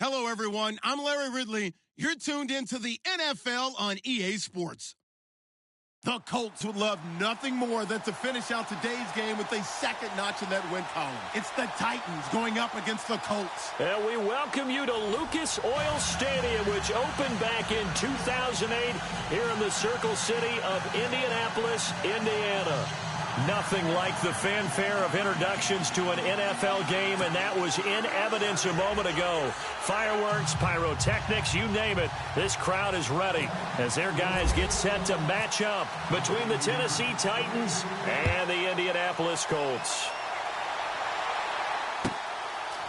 Hello, everyone. I'm Larry Ridley. You're tuned into the NFL on EA Sports. The Colts would love nothing more than to finish out today's game with a second notch in that win column. It's the Titans going up against the Colts. And we welcome you to Lucas Oil Stadium, which opened back in 2008 here in the Circle City of Indianapolis, Indiana. Nothing like the fanfare of introductions to an NFL game, and that was in evidence a moment ago. Fireworks, pyrotechnics, you name it. This crowd is ready as their guys get set to match up between the Tennessee Titans and the Indianapolis Colts.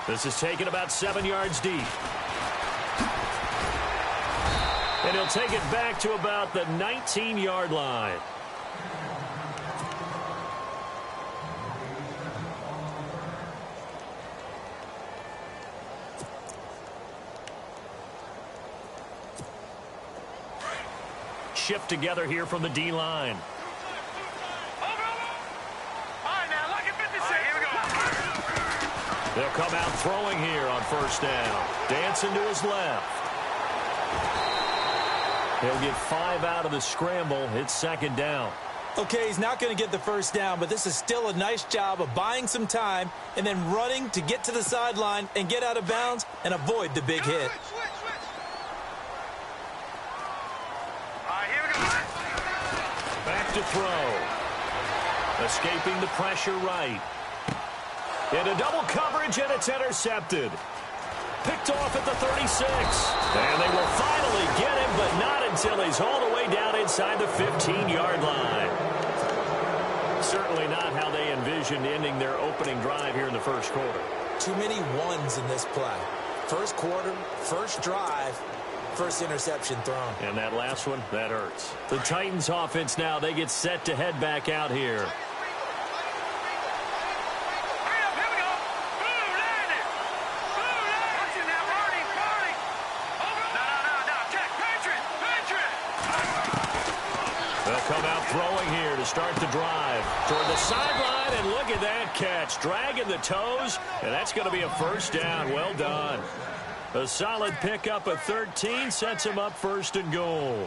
This is taken about 7 yards deep. And he'll take it back to about the 19-yard line. Shift together here from the D-line. They'll come out throwing here on first down. Dancing to his left. He'll get 5 out of the scramble. It's second down. Okay, he's not going to get the first down, but this is still a nice job of buying some time and then running to get to the sideline and get out of bounds and avoid the big hit. Back to throw. Escaping the pressure right. Into double coverage, and it's intercepted. Picked off at the 36. And they will finally get him, but not until he's all the way down inside the 15-yard line. Certainly not how they envisioned ending their opening drive here in the first quarter. Too many ones in this play. First quarter, first drive, first interception thrown. And that last one, that hurts. The Titans offense now, they get set to head back out here. They'll come out throwing here to start the drive. Toward the sideline, and look at that catch. Dragging the toes, and that's going to be a first down. Well done. A solid pickup of 13 sets him up first and goal.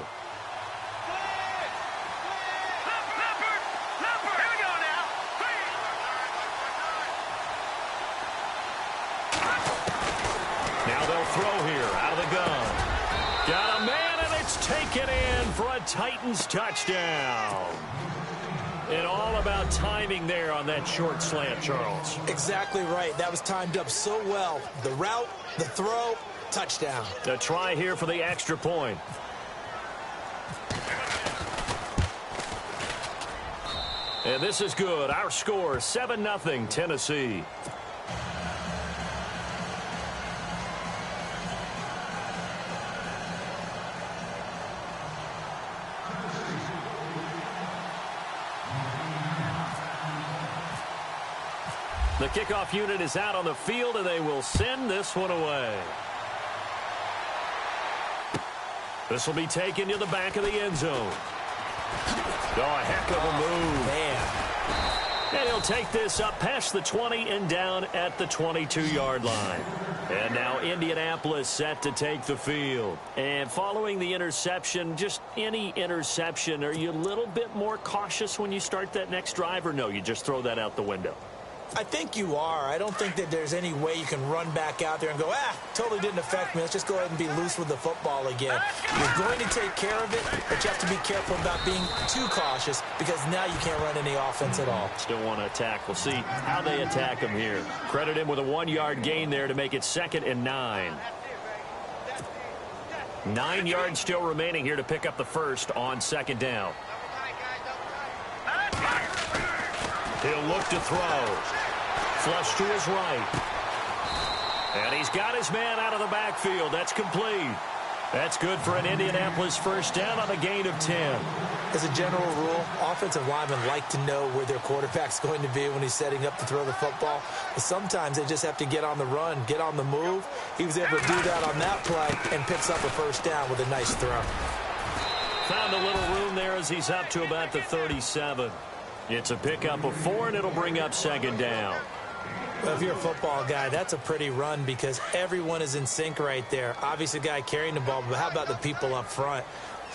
Now they'll throw here out of the gun. Got a man, and it's taken in for a Titans touchdown. And all about timing there on that short slant, Charles. Exactly right. That was timed up so well. The route, the throw, touchdown. A try here for the extra point. And this is good. Our score, 7-0 Tennessee. The kickoff unit is out on the field, and they will send this one away. This will be taken to the back of the end zone. Oh, a heck of a move. Man. And he'll take this up past the 20 and down at the 22-yard line. And now Indianapolis set to take the field. And following the interception, just any interception, are you a little bit more cautious when you start that next drive, or no, you just throw that out the window? I think you are. I don't think that there's any way you can run back out there and go, totally didn't affect me. Let's just go ahead and be loose with the football again. You're going to take care of it, but you have to be careful about being too cautious because now you can't run any offense at all. Still want to attack. We'll see how they attack him here. Credit him with a 1-yard gain there to make it 2nd and 9. 9 yards still remaining here to pick up the first on second down. He'll look to throw. Flush to his right. And he's got his man out of the backfield. That's complete. That's good for an Indianapolis first down on a gain of 10. As a general rule, offensive linemen like to know where their quarterback's going to be when he's setting up to throw the football. But sometimes they just have to get on the run, get on the move. He was able to do that on that play and picks up a first down with a nice throw. Found a little room there as he's up to about the 37. It's a pickup of 4, and it'll bring up second down. Well, if you're a football guy, that's a pretty run because everyone is in sync right there. Obviously, the guy carrying the ball, but how about the people up front?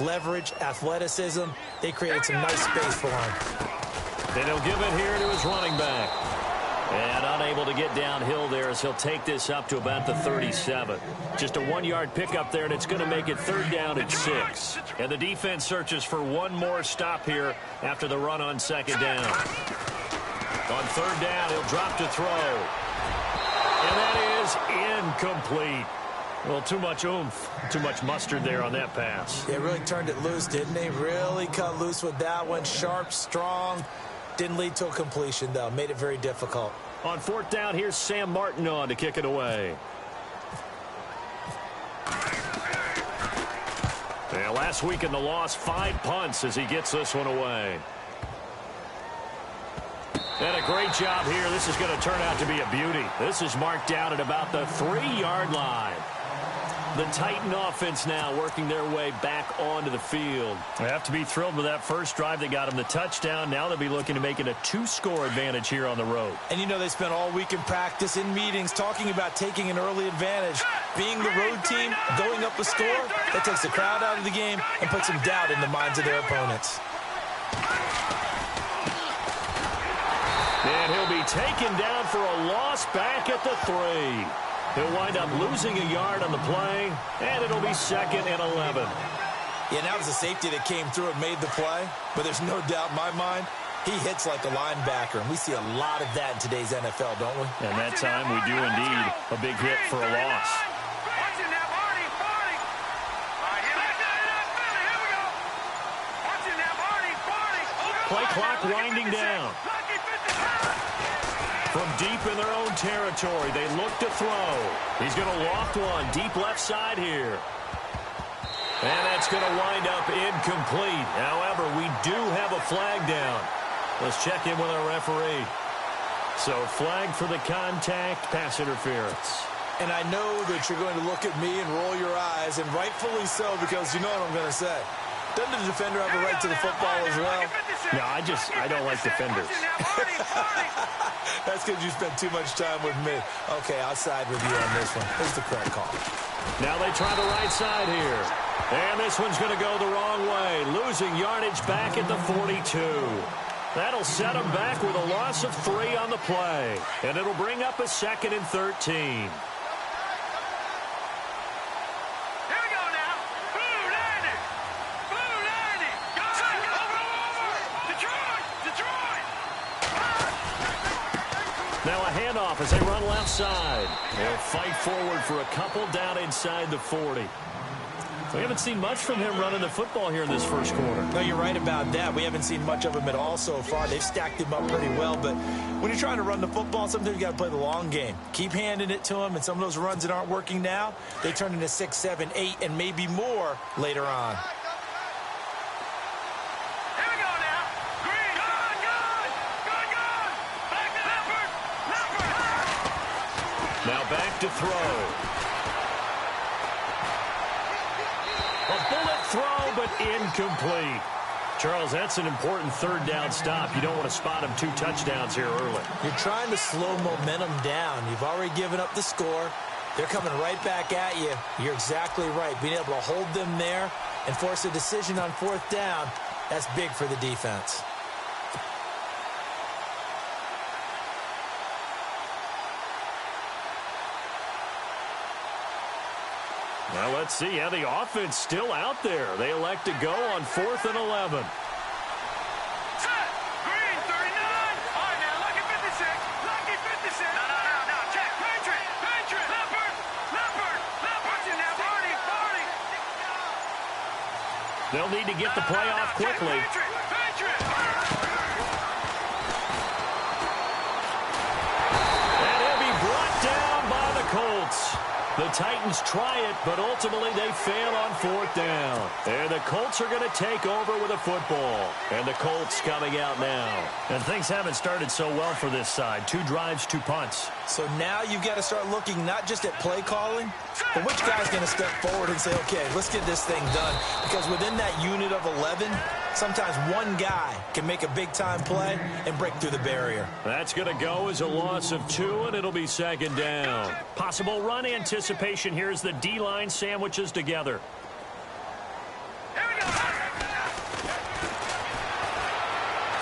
Leverage, athleticism, they created some nice space for him. And he'll give it here to his running back. And unable to get downhill there as he'll take this up to about the 37. Just a 1-yard pickup there, and it's going to make it third down at 6. And the defense searches for one more stop here after the run on second down. On third down, he'll drop to throw. And that is incomplete. Well, too much oomph, too much mustard there on that pass. They really turned it loose, didn't they? Really cut loose with that one. Sharp, strong. Didn't lead to a completion, though. Made it very difficult. On fourth down, here's Sam Martin on to kick it away. And last week in the loss, 5 punts as he gets this one away. And a great job here. This is going to turn out to be a beauty. This is marked down at about the 3-yard line. The Titan offense now working their way back onto the field. They have to be thrilled with that first drive that got them the touchdown. Now they'll be looking to make it a 2-score advantage here on the road. And you know they spent all week in practice, in meetings, talking about taking an early advantage. Being the road team, going up a score, that takes the crowd out of the game and puts some doubt in the minds of their opponents. And he'll be taken down for a loss back at the 3. He'll wind up losing a yard on the play, and it'll be 2nd and 11. Yeah, that was a safety that came through and made the play, but there's no doubt in my mind, he hits like a linebacker, and we see a lot of that in today's NFL, don't we? And that time we do indeed a big hit for a loss. Play clock winding down. From deep in their own territory, they look to throw. He's going to loft one deep left side here. And that's going to wind up incomplete. However, we do have a flag down. Let's check in with our referee. So flag for the contact, pass interference. And I know that you're going to look at me and roll your eyes, and rightfully so, because you know what I'm going to say. Doesn't the defender have a right to the football as well? No, I don't like defenders. That's because you spent too much time with me. Okay, I'll side with you on this one. Here's the correct call. Now they try the right side here. And this one's going to go the wrong way. Losing yardage back at the 42. That'll set them back with a loss of 3 on the play. And it'll bring up a 2nd and 13. Now a handoff as they run left side. They'll fight forward for a couple down inside the 40. We haven't seen much from him running the football here in this first quarter. No, you're right about that. We haven't seen much of him at all so far. They've stacked him up pretty well, but when you're trying to run the football, sometimes you got to play the long game. Keep handing it to him, and some of those runs that aren't working now, they turn into 6, 7, 8, and maybe more later on. Now back to throw. A bullet throw, but incomplete. Charles, that's an important third down stop. You don't want to spot him 2 touchdowns here early. You're trying to slow momentum down. You've already given up the score. They're coming right back at you. You're exactly right. Being able to hold them there and force a decision on 4th down, that's big for the defense. Now let's see how the offense still out there. They elect to go on 4th and 11. They'll need to get the play off quickly. And he'll be brought down by the Colts. The Titans try it, but ultimately they fail on 4th down. And the Colts are going to take over with a football. And the Colts coming out now. And things haven't started so well for this side. 2 drives, 2 punts. So now you've got to start looking not just at play calling, but which guy's going to step forward and say, okay, let's get this thing done. Because within that unit of 11, Sometimes one guy can make a big-time play and break through the barrier. That's going to go as a loss of 2, and it'll be second down. Possible run anticipation here as the D-line sandwiches together.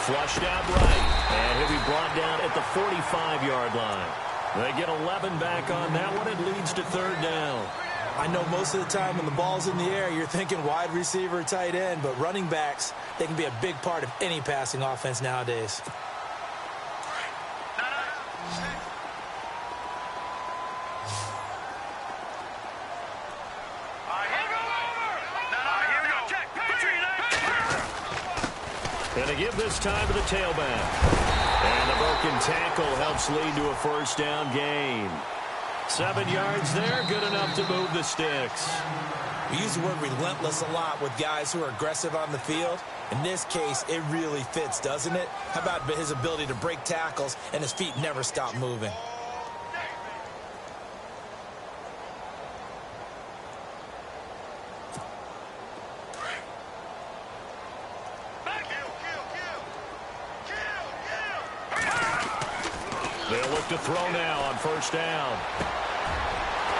Flushed out right, and he'll be brought down at the 45-yard line. They get 11 back on that one. It leads to third down. I know most of the time when the ball's in the air, you're thinking wide receiver, tight end, but running backs, they can be a big part of any passing offense nowadays. And they give this time to the tailback. And the broken tackle helps lead to a first down gain. 7 yards there, good enough to move the sticks. We use the word relentless a lot with guys who are aggressive on the field. In this case, it really fits, doesn't it? How about his ability to break tackles and his feet never stop moving? They'll look to throw now on first down.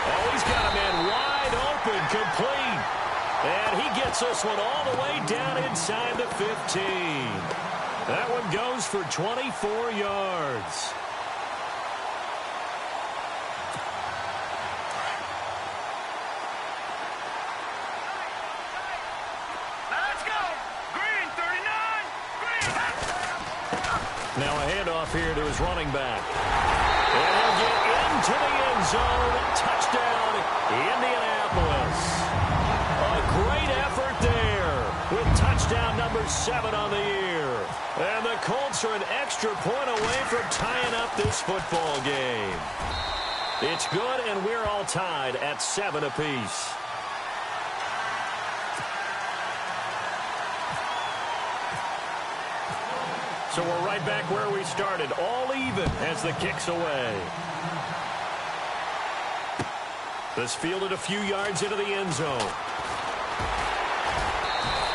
Oh, he's got a man wide open, complete. And he gets this one all the way down inside the 15. That one goes for 24 yards. Let's go. Green, 39. Green. Now a handoff here to his running back. And he'll get into the end zone. Touchdown, Indianapolis. A great effort there with touchdown number 7 on the year. And the Colts are an extra point away from tying up this football game. It's good, and we're all tied at 7 apiece. So we're right back where we started, all even as the kick's away. This fielded a few yards into the end zone.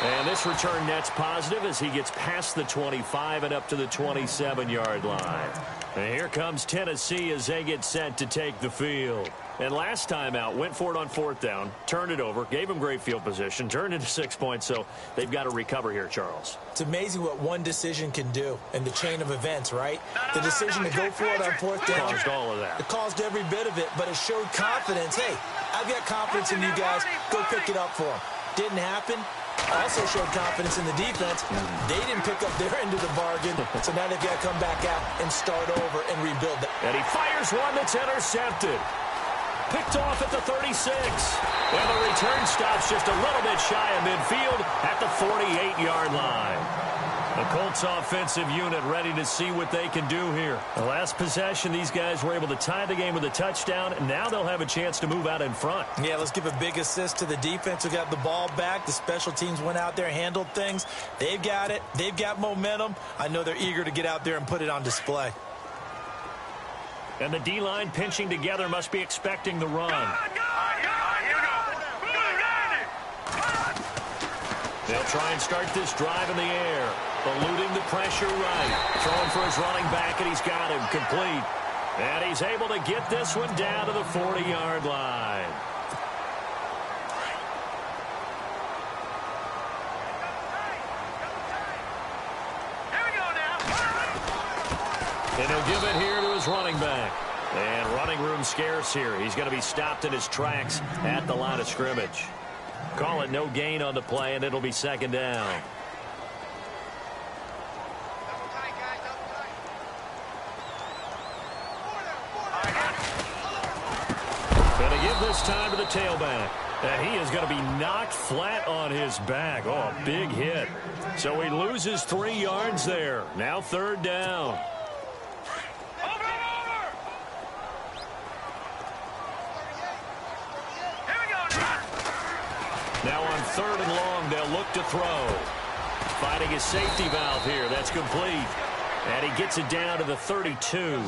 And this return net's positive as he gets past the 25 and up to the 27-yard line. And here comes Tennessee as they get set to take the field. And last time out, went for it on fourth down, turned it over, gave him great field position, turned into 6 points, so they've got to recover here, Charles. It's amazing what one decision can do in the chain of events, right? The decision to go for it on fourth down caused all of that. It caused every bit of it, but it showed confidence. Hey, I've got confidence in you guys. Go pick it up for them. Didn't happen. Also showed confidence in the defense. They didn't pick up their end of the bargain, so now they've got to come back out and start over and rebuild it. And he fires one that's intercepted. Picked off at the 36. And the return stops just a little bit shy of midfield at the 48-yard line. The Colts offensive unit ready to see what they can do here. The last possession, these guys were able to tie the game with a touchdown, and now they'll have a chance to move out in front. Yeah, let's give a big assist to the defense who got the ball back. The special teams went out there, handled things. They've got it. They've got momentum. I know they're eager to get out there and put it on display. And the D-line pinching together must be expecting the run. They'll try and start this drive in the air. Eluding the pressure right. Throwing for his running back, and he's got him complete. And he's able to get this one down to the 40-yard line. And he'll give it here to his running back. And running room scarce here. He's going to be stopped in his tracks at the line of scrimmage. Call it no gain on the play, and it'll be second down. Going to give this time to the tailback. And he is going to be knocked flat on his back. Oh, a big hit. So he loses 3 yards there. Now third down. Now on third and long, they'll look to throw. Finding his safety valve here. That's complete. And he gets it down to the 32.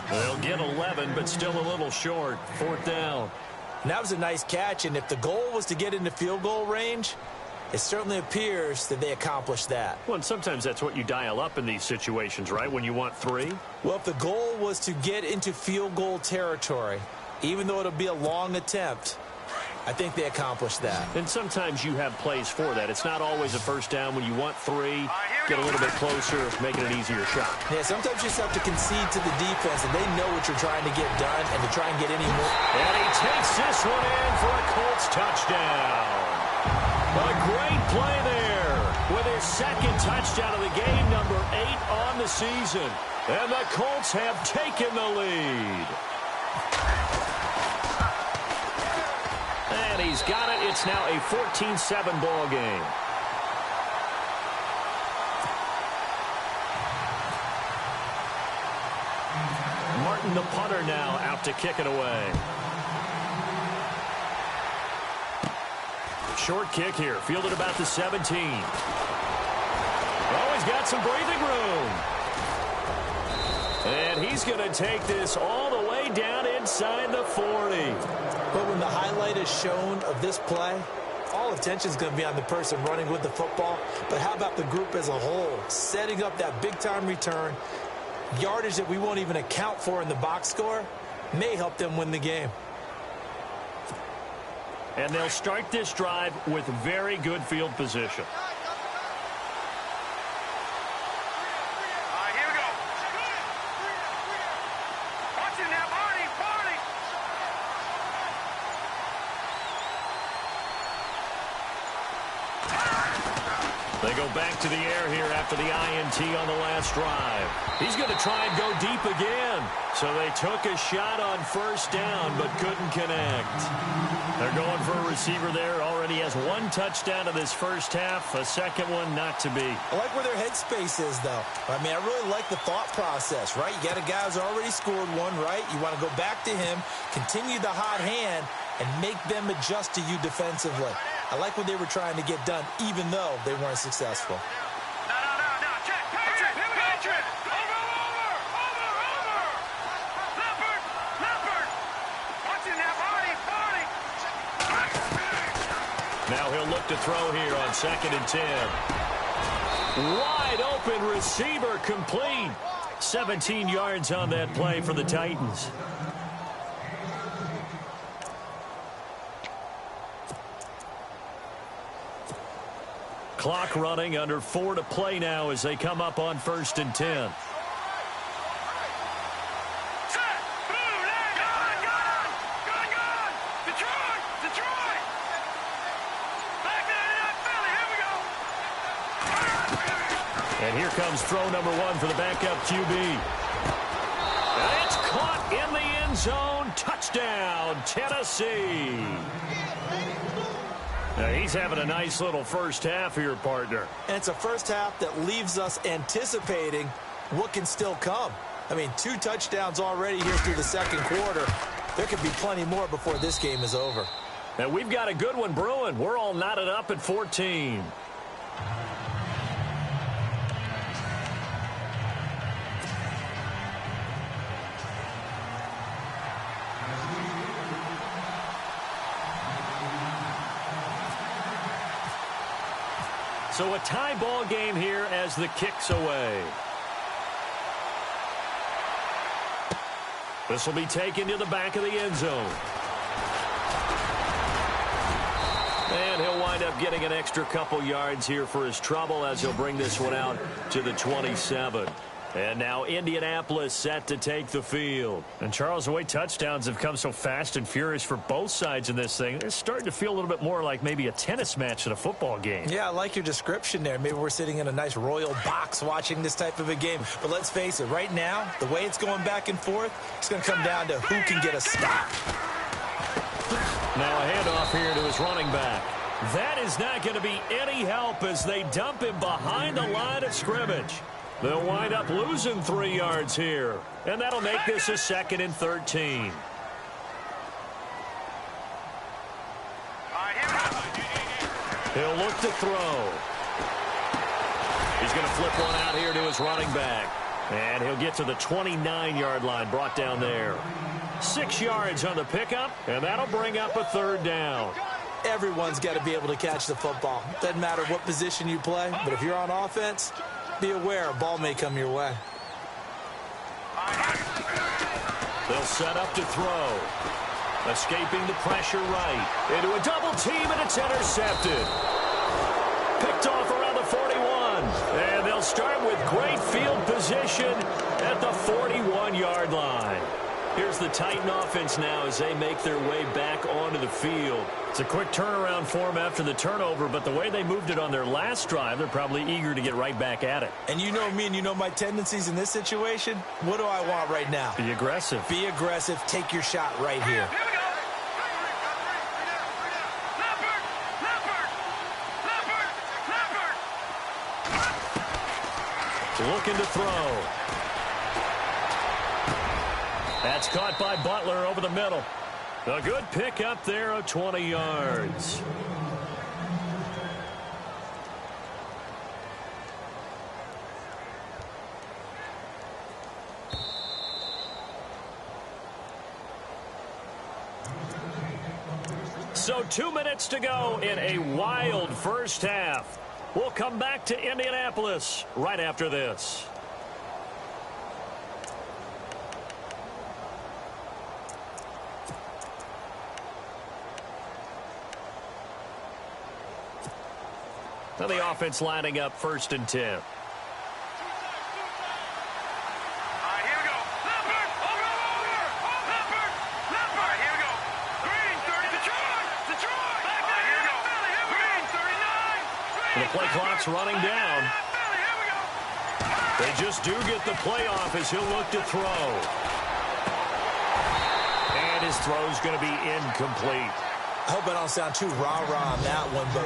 They'll get 11, but still a little short. Fourth down. And that was a nice catch, and if the goal was to get into field goal range, it certainly appears that they accomplished that. Well, and sometimes that's what you dial up in these situations, right, when you want 3? Well, if the goal was to get into field goal territory, even though it'll be a long attempt, I think they accomplished that. And sometimes you have plays for that. It's not always a first down when you want 3. Get a little bit closer, making an easier shot. Yeah, sometimes you just have to concede to the defense, and they know what you're trying to get done, and to try and get any more. And he takes this one in for a Colts touchdown. A great play there with his second touchdown of the game, number 8 on the season. And the Colts have taken the lead. And he's got it. It's now a 14-7 ball game. Martin, the punter, now out to kick it away. Short kick here, fielded about the 17. Oh, he's got some breathing room. And he's going to take this all the way down inside the 40. But when the highlight is shown of this play, all attention is going to be on the person running with the football. But how about the group as a whole, setting up that big-time return, yardage that we won't even account for in the box score, may help them win the game. And they'll start this drive with very good field position. Here we go. Watching that body. They go back to the air here after the INT on the last drive. He's going to try and go deep again. So they took a shot on first down but couldn't connect. They're going for a receiver there. Already has 1 touchdown in this first half. A second one not to be. I like where their headspace is, though. I mean, I really like the thought process, right? You got a guy who's already scored one, right? You want to go back to him, continue the hot hand, and make them adjust to you defensively. I like what they were trying to get done, even though they weren't successful. No. Check. Patrick. Over. Leopard. Watching that body. Now he'll look to throw here on 2nd and 10. Wide open receiver complete. 17 yards on that play for the Titans. Clock running, under 4 to play now as they come up on 1st and 10. Detroit. Back there, Philly. Here we go. And here comes throw number 1 for the backup QB. And it's caught in the end zone. Touchdown, Tennessee. Now he's having a nice little first half here, partner. And it's a first half that leaves us anticipating what can still come. I mean, 2 touchdowns already here through the second quarter. There could be plenty more before this game is over. And we've got a good one brewing. We're all knotted up at 14. So a tie ball game here as the kick's away. This will be taken to the back of the end zone. And he'll wind up getting an extra couple yards here for his trouble as he'll bring this one out to the 27. And now Indianapolis set to take the field. And Charles, the way touchdowns have come so fast and furious for both sides in this thing, it's starting to feel a little bit more like maybe a tennis match than a football game. Yeah, I like your description there. Maybe we're sitting in a nice royal box watching this type of a game. But let's face it, right now, the way it's going back and forth, it's going to come down to who can get a stop. Now a handoff here to his running back. That is not going to be any help as they dump him behind the line of scrimmage. They'll wind up losing 3 yards here. And that'll make this a 2nd and 13. He'll look to throw. He's going to flip one out here to his running back. And he'll get to the 29-yard line, brought down there. 6 yards on the pickup, and that'll bring up a 3rd down. Everyone's got to be able to catch the football. Doesn't matter what position you play, but if you're on offense, be aware a ball may come your way. They'll set up to throw. Escaping the pressure right. Into a double team, and it's intercepted. Picked off around the 41. And they'll start with great field position at the 41-yard line. Here's the Titan offense now as they make their way back onto the field. It's a quick turnaround for them after the turnover, but the way they moved it on their last drive, they're probably eager to get right back at it. And you know me and you know my tendencies in this situation. What do I want right now? Be aggressive. Be aggressive. Take your shot right here. Here we go. Leopard. Looking to throw. That's caught by Butler over the middle. A good pick up there of 20 yards. So 2 minutes to go in a wild first half. We'll come back to Indianapolis right after this. Now the offense lining up 1st and 10. All right, here we go. Leopard. Leopard. All right, here we go. Green, 30. Detroit. Back there. Here we go. Green, 39. The play clock's running down. Here we go. They just do get the play off as he'll look to throw. And his throw's going to be incomplete. I hope I don't sound too rah-rah on that one, but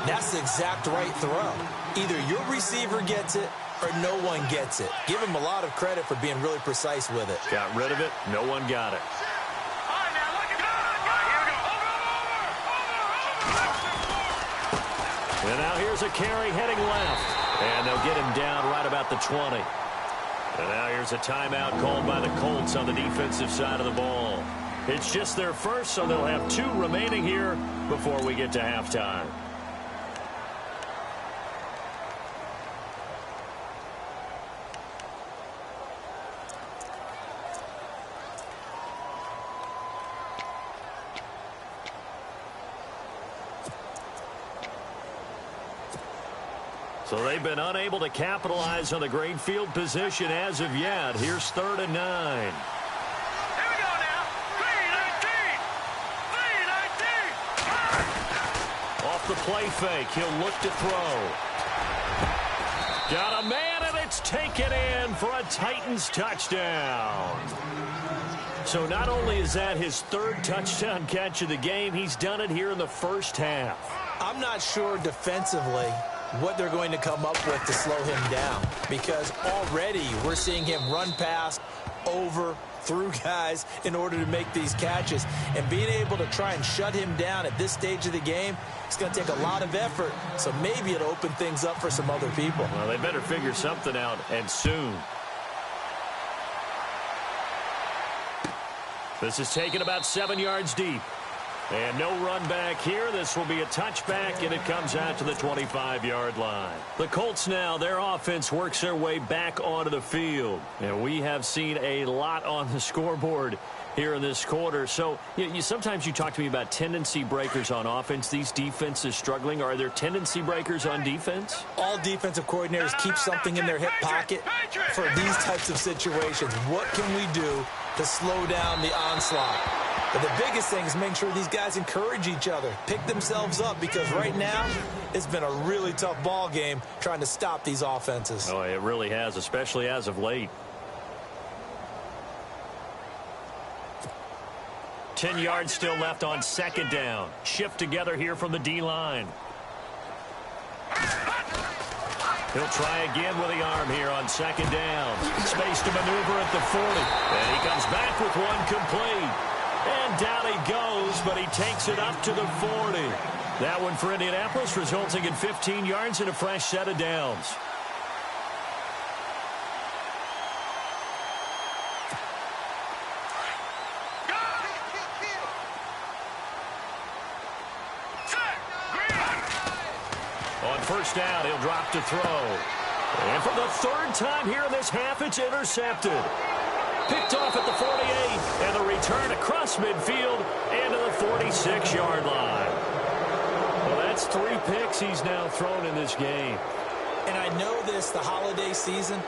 that's the exact right throw. Either your receiver gets it or no one gets it. Give him a lot of credit for being really precise with it. Got rid of it. No one got it. All right, now look at that. All right, here we go. Over. And now here's a carry heading left. And they'll get him down right about the 20. And now here's a timeout called by the Colts on the defensive side of the ball. It's just their first, so they'll have 2 remaining here before we get to halftime. So they've been unable to capitalize on the great field position as of yet. Here's 3rd and 9. The play fake. He'll look to throw. Got a man, and it's taken in for a Titans touchdown. So not only is that his 3rd touchdown catch of the game, he's done it here in the first half. I'm not sure defensively what they're going to come up with to slow him down, because already we're seeing him run past, over, through guys in order to make these catches. And being able to try and shut him down at this stage of the game, it's going to take a lot of effort. So maybe it'll open things up for some other people. Well, they better figure something out, and soon. This is taken about 7 yards deep. And no run back here. This will be a touchback, and it comes out to the 25-yard line. The Colts now, their offense works their way back onto the field. And we have seen a lot on the scoreboard here in this quarter. So sometimes you talk to me about tendency breakers on offense. These defenses struggling. Are there tendency breakers on defense? All defensive coordinators keep something in their hip pocket for these types of situations. What can we do to slow down the onslaught? But the biggest thing is make sure these guys encourage each other, pick themselves up, because right now it's been a really tough ball game trying to stop these offenses. Oh, it really has, especially as of late. 10 yards still left on 2nd down. Shift together here from the D-line. He'll try again with the arm here on 2nd down. Space to maneuver at the 40. And he comes back with one complete. And down he goes, but he takes it up to the 40. That one for Indianapolis, resulting in 15 yards and a fresh set of downs. first down. He'll drop to throw. And for the third time here in this half, it's intercepted. Picked off at the 48, and the return across midfield and to the 46-yard line. Well, that's 3 picks he's now thrown in this game. And I know this, the holiday season,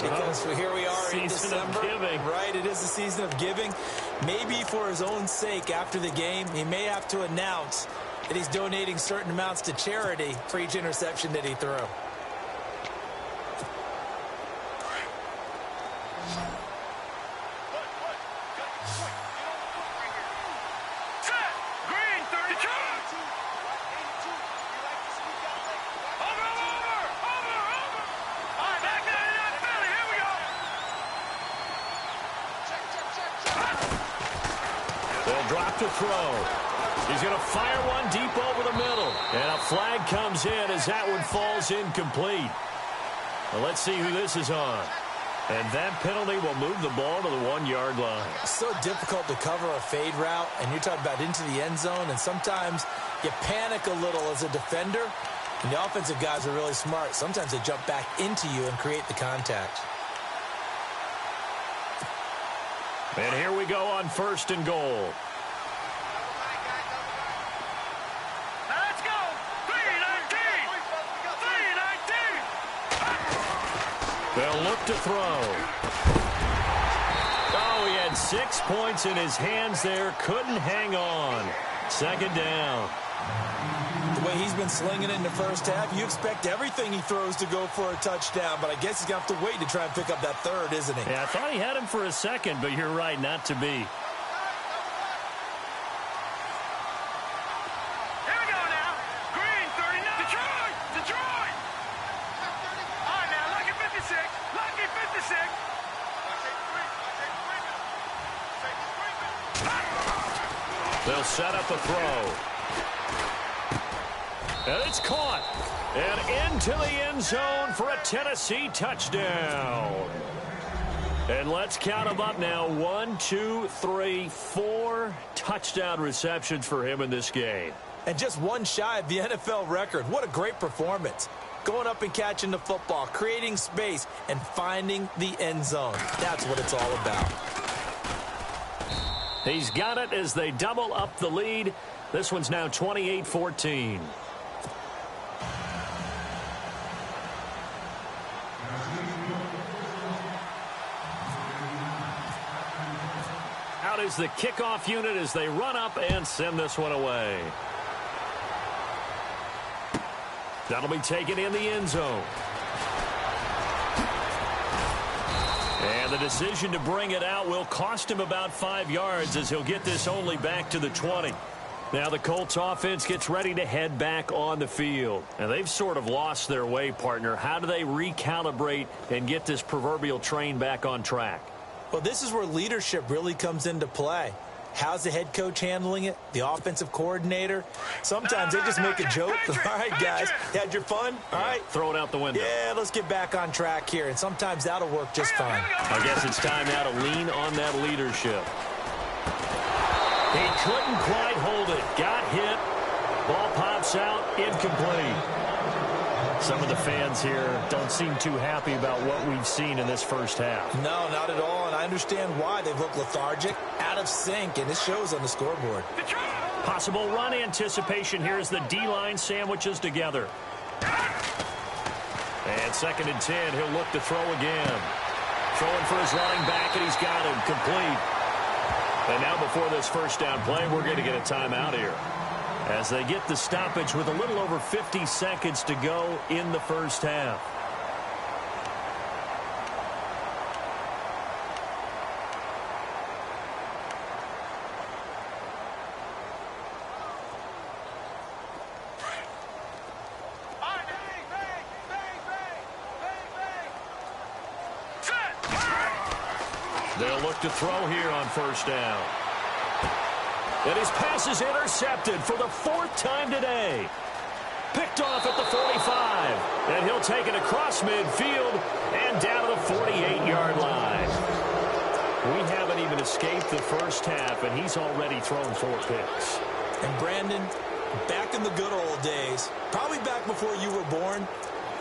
because here we are in December. Season of giving. Right, it is the season of giving. Maybe for his own sake after the game, he may have to announce that he's donating certain amounts to charity for each interception that he threw. Drop to throw. He's going to fire one deep over the middle. And a flag comes in as that one falls incomplete. Well, let's see who this is on. And that penalty will move the ball to the 1-yard line. It's so difficult to cover a fade route, and you're talking about into the end zone, and sometimes you panic a little as a defender, and the offensive guys are really smart. Sometimes they jump back into you and create the contact. And here we go on 1st and goal. Let's go! 3-19! 3-19! They'll look to throw. Oh, he had 6 points in his hands there. Couldn't hang on. 2nd down. The way he's been slinging it in the first half, you expect everything he throws to go for a touchdown, but I guess he's going to have to wait to try and pick up that 3rd, isn't he? Yeah, I thought he had him for a second, but you're right, not to be. Here we go now. Green, 39. Detroit! Detroit! All right, now, lucky 56. Lucky 56. They'll set up a throw. And it's caught. And into the end zone for a Tennessee touchdown. And let's count them up now. 1, 2, 3, 4 touchdown receptions for him in this game. And just one shy of the NFL record. What a great performance. Going up and catching the football, creating space, and finding the end zone. That's what it's all about. He's got it as they double up the lead. This one's now 28-14. Out is the kickoff unit as they run up and send this one away. That'll be taken in the end zone. And the decision to bring it out will cost him about 5 yards as he'll get this only back to the 20. Now the Colts offense gets ready to head back on the field. And they've sort of lost their way, partner. How do they recalibrate and get this proverbial train back on track? Well, this is where leadership really comes into play. How's the head coach handling it? The offensive coordinator? Sometimes they just make a joke. All right, guys, had your fun? All right. Throw it out the window. Yeah, let's get back on track here. And sometimes that'll work just fine. I guess it's time now to lean on that leadership. He couldn't quite hold it. Got hit. Ball pops out. Incomplete. Some of the fans here don't seem too happy about what we've seen in this first half. No, not at all, and I understand why. They've looked lethargic, out of sync, and it shows on the scoreboard. Possible run anticipation here as the D-line sandwiches together. And 2nd and 10, he'll look to throw again. Throwing for his running back, and he's got him complete. And now before this first down play, we're going to get a timeout here, as they get the stoppage with a little over 50 seconds to go in the first half. They'll look to throw here on first down. And his pass is intercepted for the 4th time today. Picked off at the 45. And he'll take it across midfield and down to the 48-yard line. We haven't even escaped the first half, and he's already thrown 4 picks. And Brandon, Back in the good old days, probably back before you were born,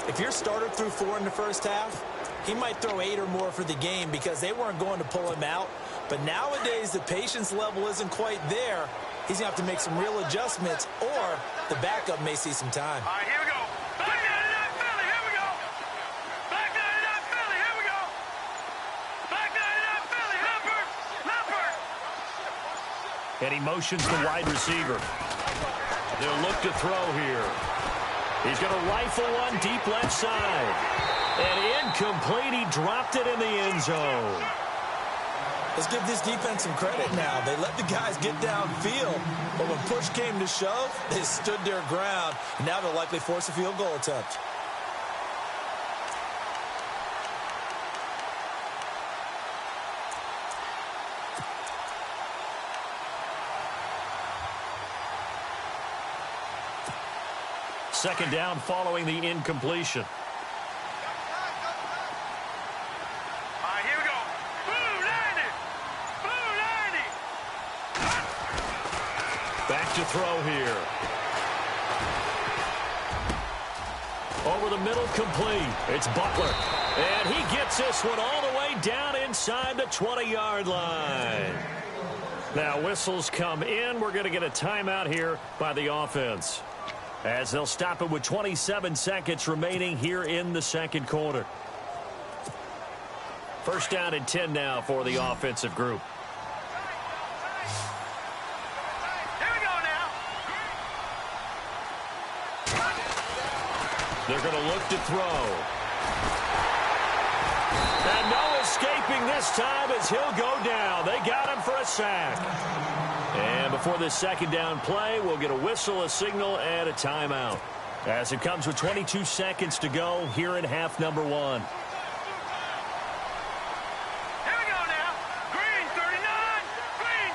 if your starter threw 4 in the first half, he might throw 8 or more for the game because they weren't going to pull him out. But nowadays, the patience level isn't quite there. He's going to have to make some real adjustments, or the backup may see some time. All right, here we go. Back 99 Philly, here we go. Back 99 Philly, here we go. Back 99 Philly, Leopard, Leopard. And he motions the wide receiver. They'll look to throw here. He's going to rifle one deep left side. And incomplete. He dropped it in the end zone. Let's give this defense some credit now. They let the guys get downfield, but when push came to shove, they stood their ground. And now they'll likely force a field goal attempt. Second down following the incompletion. All right, here we go. Blue 90. Blue 90. Back to throw here. Over the middle, complete. It's Butler. And he gets this one all the way down inside the 20-yard line. Now whistles come in. We're going to get a timeout here by the offense, as they'll stop it with 27 seconds remaining here in the second quarter. First down and 10 now for the offensive group. Here we go now. They're going to look to throw. And no escaping this time as he'll go down. They got him for a sack. And before this second down play, we'll get a whistle, a signal, and a timeout, as it comes with 22 seconds to go here in half number 1. Here we go now. Green 39. Green.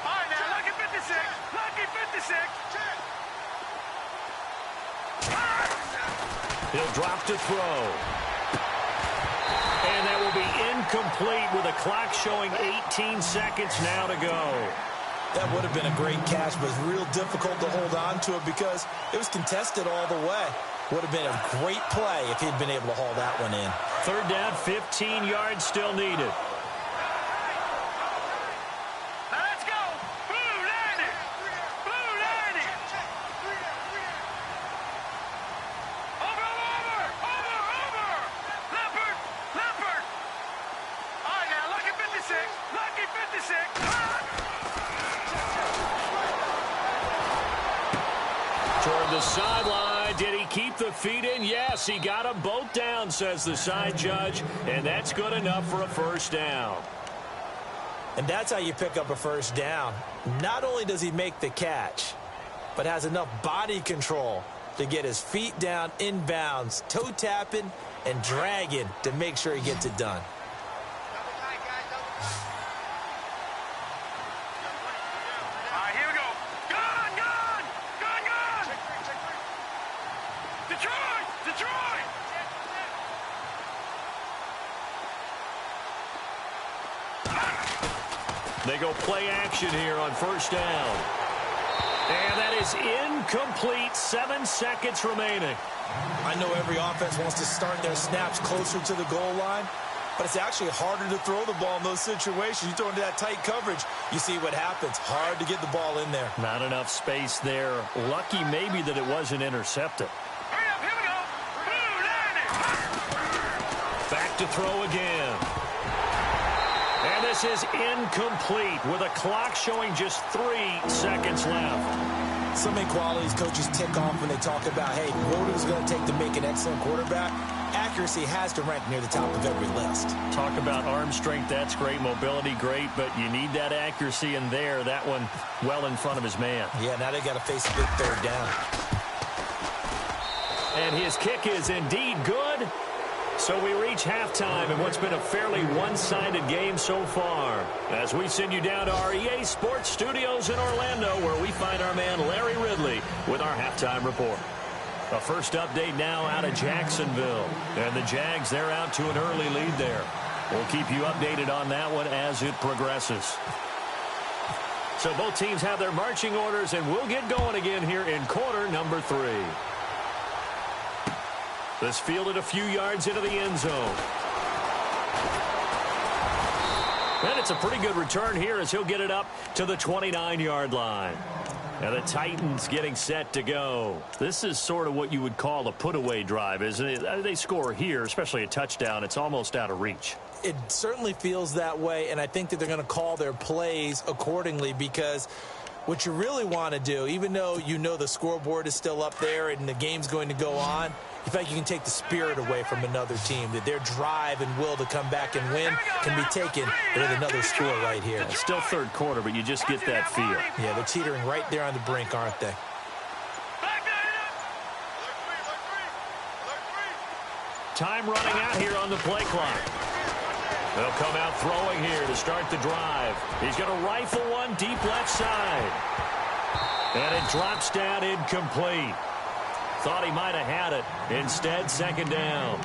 All right, now, lucky 56. Lucky 56. He'll drop to throw. And that will be incomplete with a clock showing 18 seconds now to go. That would have been a great catch, but it's real difficult to hold on to it because it was contested all the way. Would have been a great play if he'd been able to haul that one in. Third down, 15 yards still needed. Now let's go. Blue 90. Blue 90. Over. Leopard. Leopard. All right, now, lucky 56. Lucky 56. Toward the sideline. Did he keep the feet in? Yes, he got them both down, says the side judge. And that's good enough for a first down. And that's how you pick up a first down. Not only does he make the catch, but has enough body control to get his feet down inbounds, toe tapping and dragging to make sure he gets it done. All right, here we go. Gone. Detroit. They go play action here on first down. And that is incomplete. 7 seconds remaining. I know every offense wants to start their snaps closer to the goal line, but it's actually harder to throw the ball in those situations. You throw into that tight coverage, you see what happens. Hard to get the ball in there. Not enough space there. Lucky maybe that it wasn't intercepted. Hurry up, here we go. Blue 90. Back to throw again. And this is incomplete with a clock showing just 3 seconds left. So many qualities coaches tick off when they talk about, hey, what it is going to take to make an excellent quarterback. Accuracy has to rank near the top of every list. Talk about arm strength, that's great. Mobility, great, but you need that accuracy in there. That one well in front of his man. Yeah, now they got to face a big third down. And his kick is indeed good. So we reach halftime in what's been a fairly one-sided game so far, as we send you down to our EA Sports Studios in Orlando, where we find our man Larry Ridley with our halftime report. A first update now out of Jacksonville. And the Jags, they're out to an early lead there. We'll keep you updated on that one as it progresses. So both teams have their marching orders, and we'll get going again here in quarter number 3. This fielded a few yards into the end zone. And it's a pretty good return here as he'll get it up to the 29-yard line. And the Titans getting set to go. This is sort of what you would call a put-away drive, isn't it? They score here, especially a touchdown. It's almost out of reach. It certainly feels that way, and I think that they're going to call their plays accordingly, because what you really want to do, even though you know the scoreboard is still up there and the game's going to go on, you feel like you can take the spirit away from another team, that their drive and will to come back and win can be taken with another score right here. It's still third quarter, but you just get that feel. Yeah, they're teetering right there on the brink, aren't they? Time running out here on the play clock. They'll come out throwing here to start the drive. He's going to rifle one deep left side. And it drops down incomplete. Thought he might have had it. Instead, second down.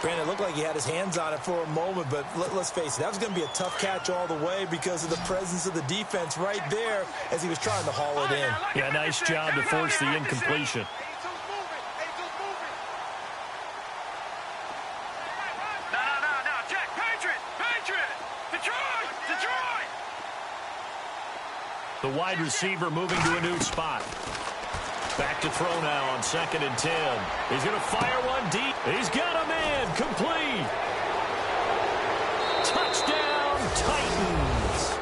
Brandon, it looked like he had his hands on it for a moment, but let's face it, that was going to be a tough catch all the way because of the presence of the defense right there as he was trying to haul it in. Yeah, nice job to force the incompletion. The wide receiver moving to a new spot. Back to throw now on 2nd and 10. He's going to fire one deep. He's got a man. Complete. Touchdown, Titans.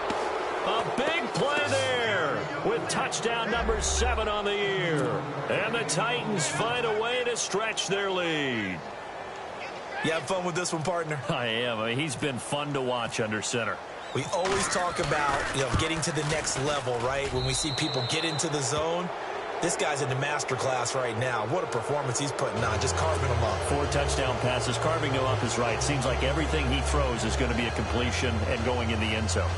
A big play there with touchdown number 7 on the year. And the Titans find a way to stretch their lead. You have fun with this one, partner? I am. I mean, he's been fun to watch under center. We always talk about, getting to the next level, right? When we see people get into the zone, this guy's in the master class right now. What a performance he's putting on, just carving them up. 4 touchdown passes, carving them up is right. Seems like everything he throws is going to be a completion and going in the end zone.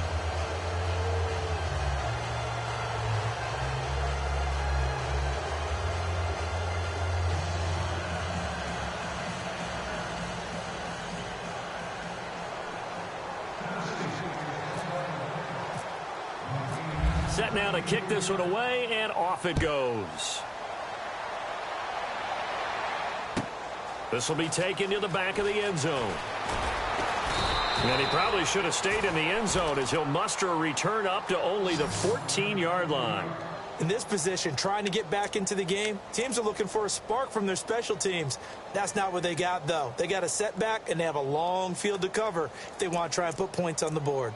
Set now to kick this one away, and off it goes. This will be taken to the back of the end zone. And he probably should have stayed in the end zone as he'll muster a return up to only the 14-yard line. In this position, trying to get back into the game, teams are looking for a spark from their special teams. That's not what they got, though. They got a setback, and they have a long field to cover if they want to try and put points on the board.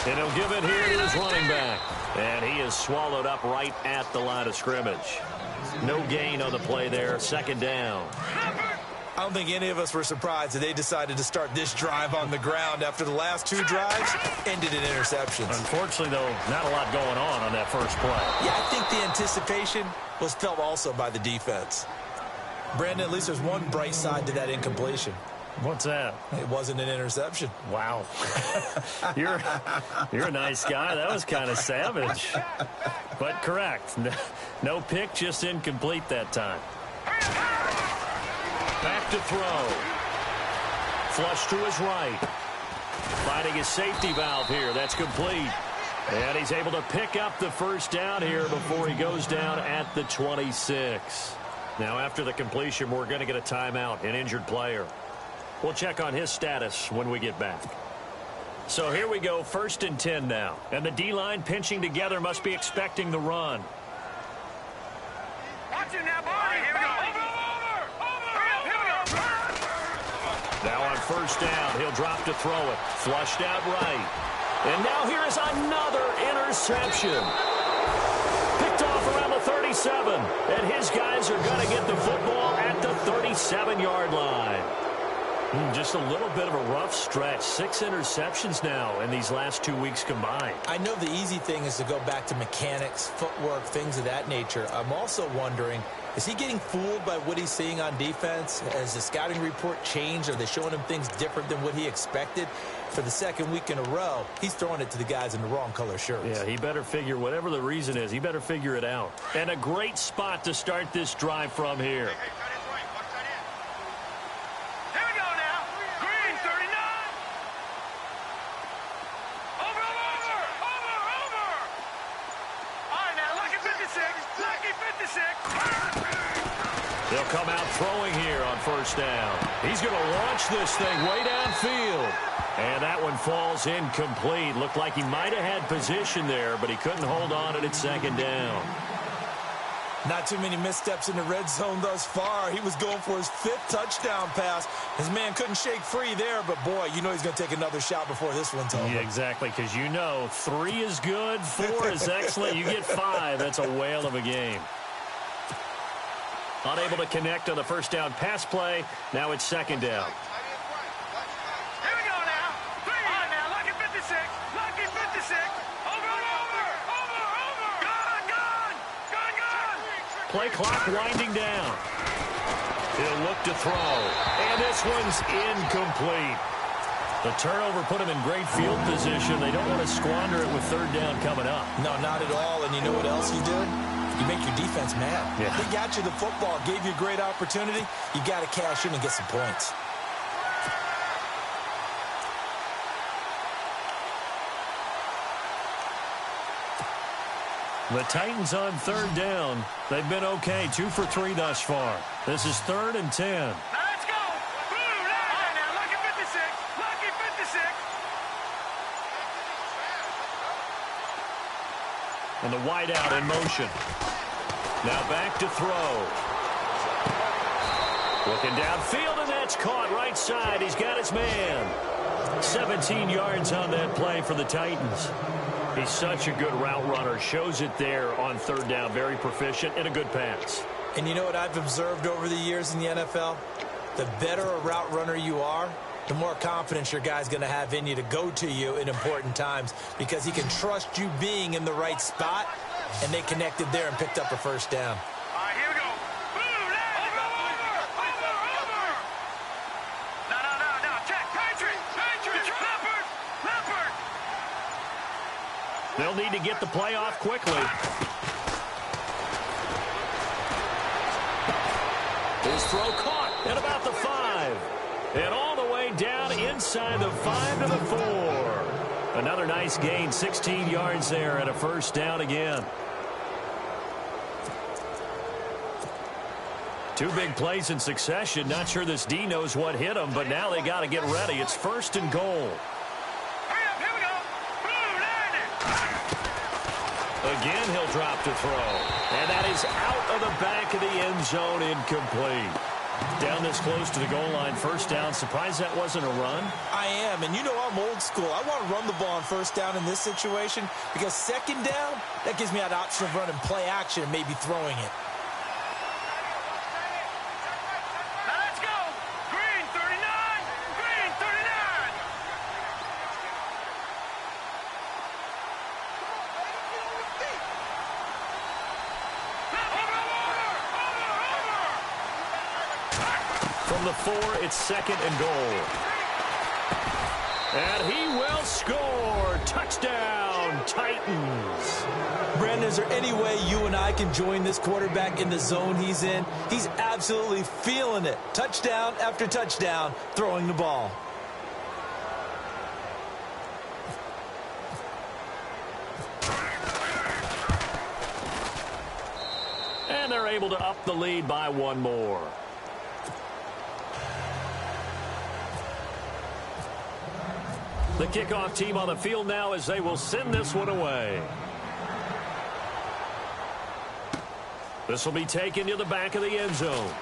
And he'll give it here to his running back. And he is swallowed up right at the line of scrimmage. No gain on the play there. Second down. I don't think any of us were surprised that they decided to start this drive on the ground after the last 2 drives ended in interceptions. Unfortunately, though, not a lot going on that first play. Yeah, I think the anticipation was felt also by the defense. Brandon, at least there's one bright side to that incompletion. What's that? It wasn't an interception. Wow. You're a nice guy. That was kind of savage. But correct. No pick, just incomplete that time. Back to throw. Flush to his right. Finding his safety valve here. That's complete. And he's able to pick up the first down here before he goes down at the 26. Now after the completion, we're going to get a timeout, an injured player. We'll check on his status when we get back. So here we go, 1st and 10 now. And the D-line pinching together must be expecting the run. Watch it now, Barney. Here we go. Now on 1st down, he'll drop to throw it. Flushed out right. And now here is another interception. Picked off around the 37. And his guys are going to get the football at the 37-yard line. Just a little bit of a rough stretch. 6 interceptions now in these last 2 weeks combined. I know the easy thing is to go back to mechanics, footwork, things of that nature. I'm also wondering Is he getting fooled by what he's seeing on defense? Has the scouting report changed? Are they showing him things different than what he expected? For the second week in a row, he's throwing it to the guys in the wrong color shirts. Yeah, he better figure, whatever the reason is, he better figure it out. And a great spot to start this drive from here. Here we go now. Green 39. Over. All right, now, lucky 56. Lucky 56. They'll come out throwing here on first down. He's going to launch this thing way downfield. And that one falls incomplete. Looked like he might have had position there, but he couldn't hold on at its second down. Not too many missteps in the red zone thus far. He was going for his 5th touchdown pass. His man couldn't shake free there, but boy, you know he's going to take another shot before this one's over. Yeah, exactly, because you know 3 is good, 4 is excellent. You get 5, that's a whale of a game. Unable to connect on the first down pass play. Now it's second down. Here we go now. All right, now, lucky 56. Lucky 56. Over. Gone. Play clock winding down. He'll look to throw. And this one's incomplete. The turnover put him in great field position. They don't want to squander it with third down coming up. No, not at all. And you know what else you do? You make your defense mad. Yeah. They got you the football, gave you a great opportunity. You got to cash in and get some points. The Titans on third down. They've been okay, 2 for 3 thus far. This is 3rd and 10. Now let's go. All right, now, lucky 56. Lucky 56. And the wideout in motion. Now back to throw. Looking downfield, and that's caught right side. He's got his man. 17 yards on that play for the Titans. He's such a good route runner. Shows it there on third down. Very proficient and a good pass. And you know what I've observed over the years in the NFL? The better a route runner you are, the more confidence your guy's going to have in you to go to you in important times because he can trust you being in the right spot, and they connected there and picked up a first down. All right, here we go. Over. No. Check. Patriot. Leopard. They'll need to get the play off quickly. His throw caught at about the 5. And all the way down inside the 5 to the 4. Another nice gain, 16 yards there and a first down again. 2 big plays in succession. Not sure this D knows what hit him, but now they got to get ready. It's 1st and goal. Hurry up, here we go. Again, he'll drop to throw. And that is out of the back of the end zone, incomplete. Down this close to the goal line, first down. Surprised that wasn't a run? I am, and you know I'm old school. I want to run the ball on first down in this situation because second down, that gives me that option of running play action and maybe throwing it. Now let's go. Green 39. Green 39. From the 4, it's 2nd and goal. And he will score. Touchdown, Titans. Brandon, is there any way you and I can join this quarterback in the zone he's in? He's absolutely feeling it. Touchdown after touchdown, throwing the ball. And they're able to up the lead by 1 more. The kickoff team on the field now as they will send this one away. This will be taken to the back of the end zone.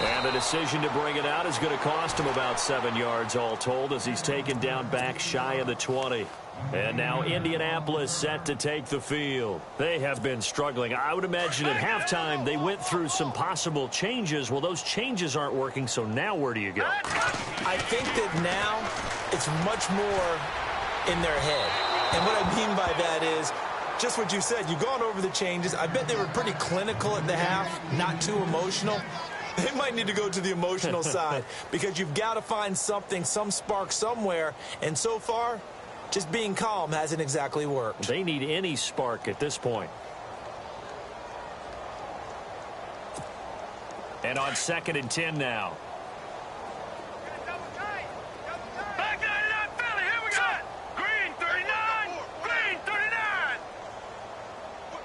And the decision to bring it out is going to cost him about 7 yards all told as he's taken down back shy of the 20. And now Indianapolis set to take the field. They have been struggling. I would imagine at halftime they went through some possible changes. Well, those changes aren't working, so now where do you go? I think that now it's much more in their head. And what I mean by that is Just what you said. You've gone over the changes. I bet they were pretty clinical at the half, not too emotional. They might need to go to the emotional side because you've got to find something, some spark somewhere. And so far, just being calm hasn't exactly worked. They need any spark at this point. And on 2nd and 10 now. Back 99, Philly, here we go. Green 39, green 39.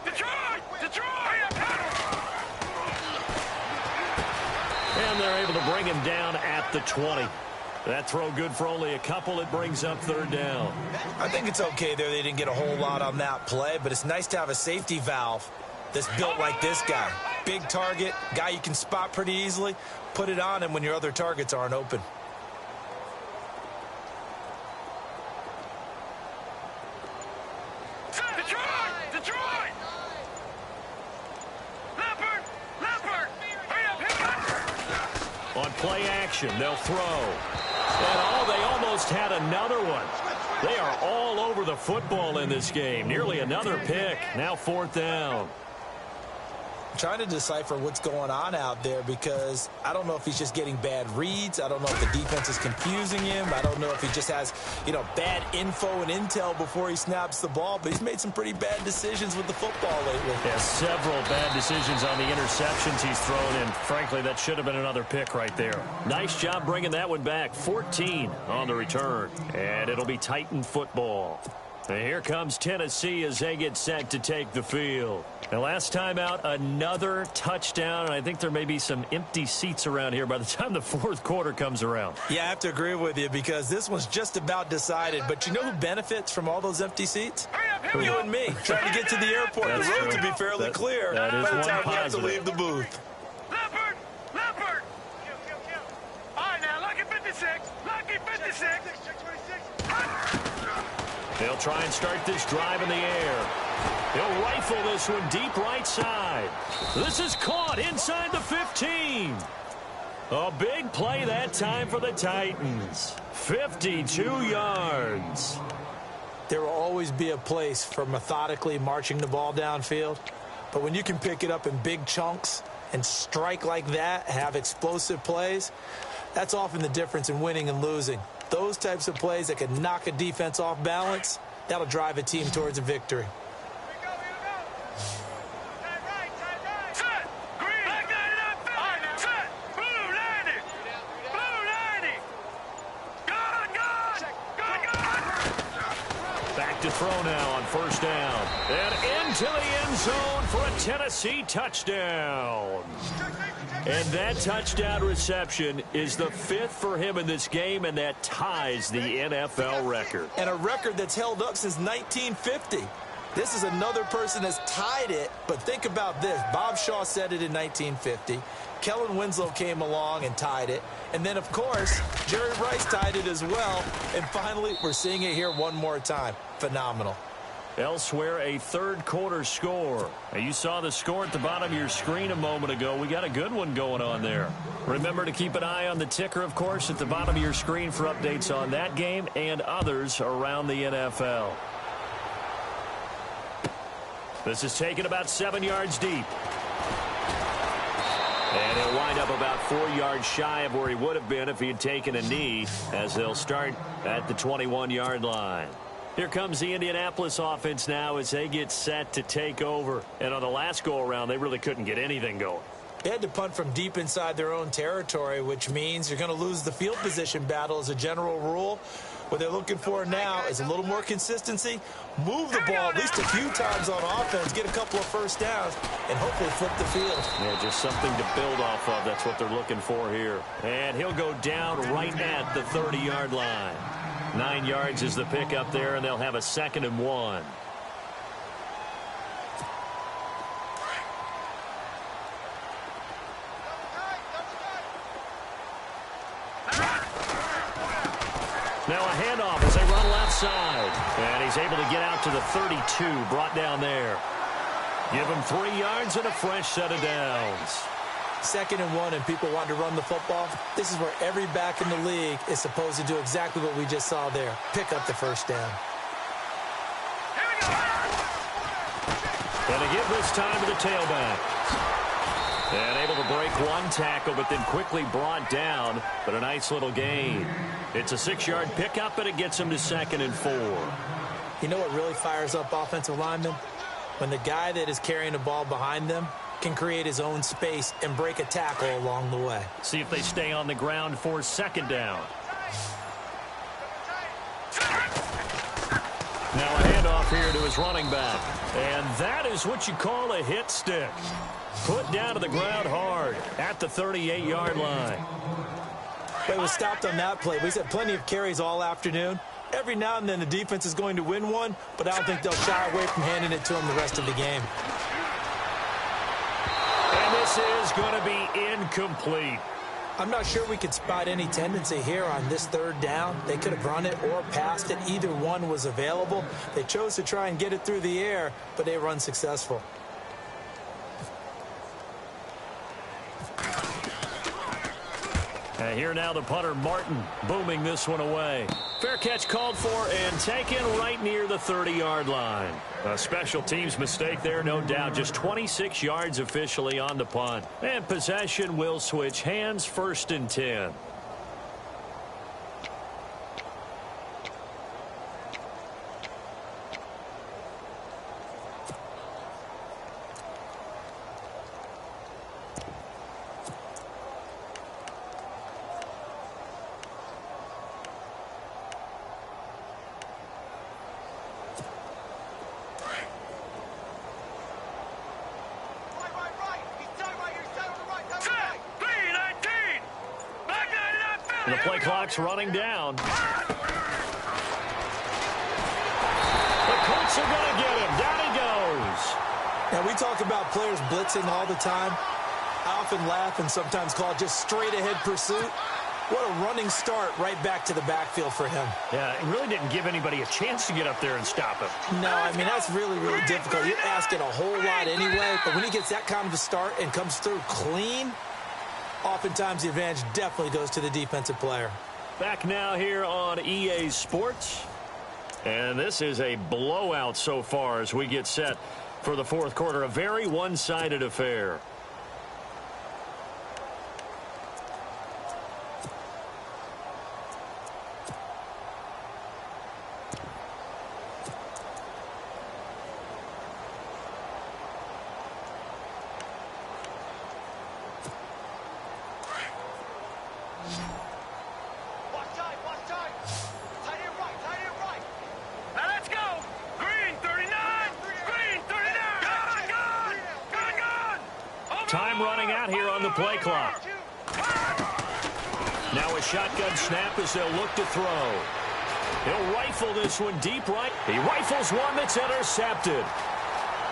Detroit. And they're able to bring him down at the 20. That throw good for only a couple. It brings up 3rd down. I think it's okay there. They didn't get a whole lot on that play, but it's nice to have a safety valve that's built like this guy. Big target, guy you can spot pretty easily. Put it on him when your other targets aren't open. Detroit. Leopard. Hurry up. On play action, they'll throw. And they almost had another one. They are all over the football in this game. Nearly another pick. Now 4th down. I'm trying to decipher what's going on out there because I don't know if he's just getting bad reads. I don't know if the defense is confusing him. I don't know if he just has, bad info and intel before he snaps the ball. But he's made some pretty bad decisions with the football lately. Yeah, several bad decisions on the interceptions he's thrown in. Frankly, that should have been another pick right there. Nice job bringing that one back. 14 on the return. And it'll be Titan football. And here comes Tennessee as they get set to take the field. And last time out, another touchdown. And I think there may be some empty seats around here by the time the 4th quarter comes around. Yeah, I have to agree with you because this one's just about decided. But you know who benefits from all those empty seats? You and me, trying to get to the airport. That's the road true. to be fairly clear that is by the one time you have to positive. leave the booth. Leopard. All right, now, lucky 56. They'll try and start this drive in the air. He'll rifle this one deep right side. This is caught inside the 15. A big play that time for the Titans. 52 yards. There will always be a place for methodically marching the ball downfield. But when you can pick it up in big chunks and strike like that, have explosive plays, that's often the difference in winning and losing. Those types of plays that can knock a defense off balance, that'll drive a team towards a victory. Set. Green. Back 99, Philly. Set. Blue 90. Gone. Back to throw now on 1st down. And into the end zone for a Tennessee touchdown. And that touchdown reception is the 5th for him in this game, and that ties the NFL record. And a record that's held up since 1950. This is another person that's tied it, but think about this. Bob Shaw said it in 1950. Kellen Winslow came along and tied it. And then, of course, Jerry Rice tied it as well. And finally, we're seeing it here one more time. Phenomenal. Elsewhere, a 3rd quarter score. Now, you saw the score at the bottom of your screen a moment ago. We got a good one going on there. Remember to keep an eye on the ticker, of course, at the bottom of your screen for updates on that game and others around the NFL. This is taken about 7 yards deep. And he'll wind up about 4 yards shy of where he would have been if he had taken a knee, as they'll start at the 21-yard line. Here comes the Indianapolis offense now as they get set to take over. And on the last go-around, they really couldn't get anything going. They had to punt from deep inside their own territory, which means you're going to lose the field position battle as a general rule. What they're looking for now is a little more consistency, move the ball at least a few times on offense, get a couple of first downs, and hopefully flip the field. Yeah, just something to build off of. That's what they're looking for here. And he'll go down right at the 30-yard line. 9 yards is the pick up there, and they'll have a 2nd and 1. Now a handoff as they run left side. And he's able to get out to the 32, brought down there. Give him 3 yards and a fresh set of downs. 2nd and 1 and people want to run the football. This is where every back in the league is supposed to do exactly what we just saw there. Pick up the first down. Here we go. And they give this time to the tailback. And able to break one tackle, but then quickly brought down. But a nice little gain. It's a 6-yard pickup, and it gets him to 2nd and 4. You know what really fires up offensive linemen? When the guy that is carrying the ball behind them can create his own space and break a tackle along the way. See if they stay on the ground for 2nd down. Now a handoff here to his running back. And that is what you call a hit stick. Put down to the ground hard at the 38-yard line. But it was stopped on that play. We've had plenty of carries all afternoon. Every now and then the defense is going to win one, but I don't think they'll shy away from handing it to him the rest of the game. And this is going to be incomplete. I'm not sure we could spot any tendency here on this 3rd down. They could have run it or passed it. Either one was available. They chose to try and get it through the air, but they were unsuccessful. Here now the punter, Martin, booming this one away. Fair catch called for and taken right near the 30-yard line. A special teams mistake there, no doubt. Just 26 yards officially on the punt. And possession will switch hands, 1st and 10. The play clock's running down. The Colts are going to get him. Down he goes. Now, we talk about players blitzing all the time. I often laugh and sometimes call it just straight-ahead pursuit. What a running start right back to the backfield for him. Yeah, it really didn't give anybody a chance to get up there and stop him. No, I mean, that's really, really difficult. You're asking a whole lot anyway, but when he gets that kind of a start and comes through clean, oftentimes the advantage definitely goes to the defensive player. Back now here on EA Sports. And this is a blowout so far as we get set for the 4th quarter. A very one-sided affair. Time running out here on the play clock. Now a shotgun snap as they'll look to throw. He'll rifle this one deep right. He rifles one that's intercepted.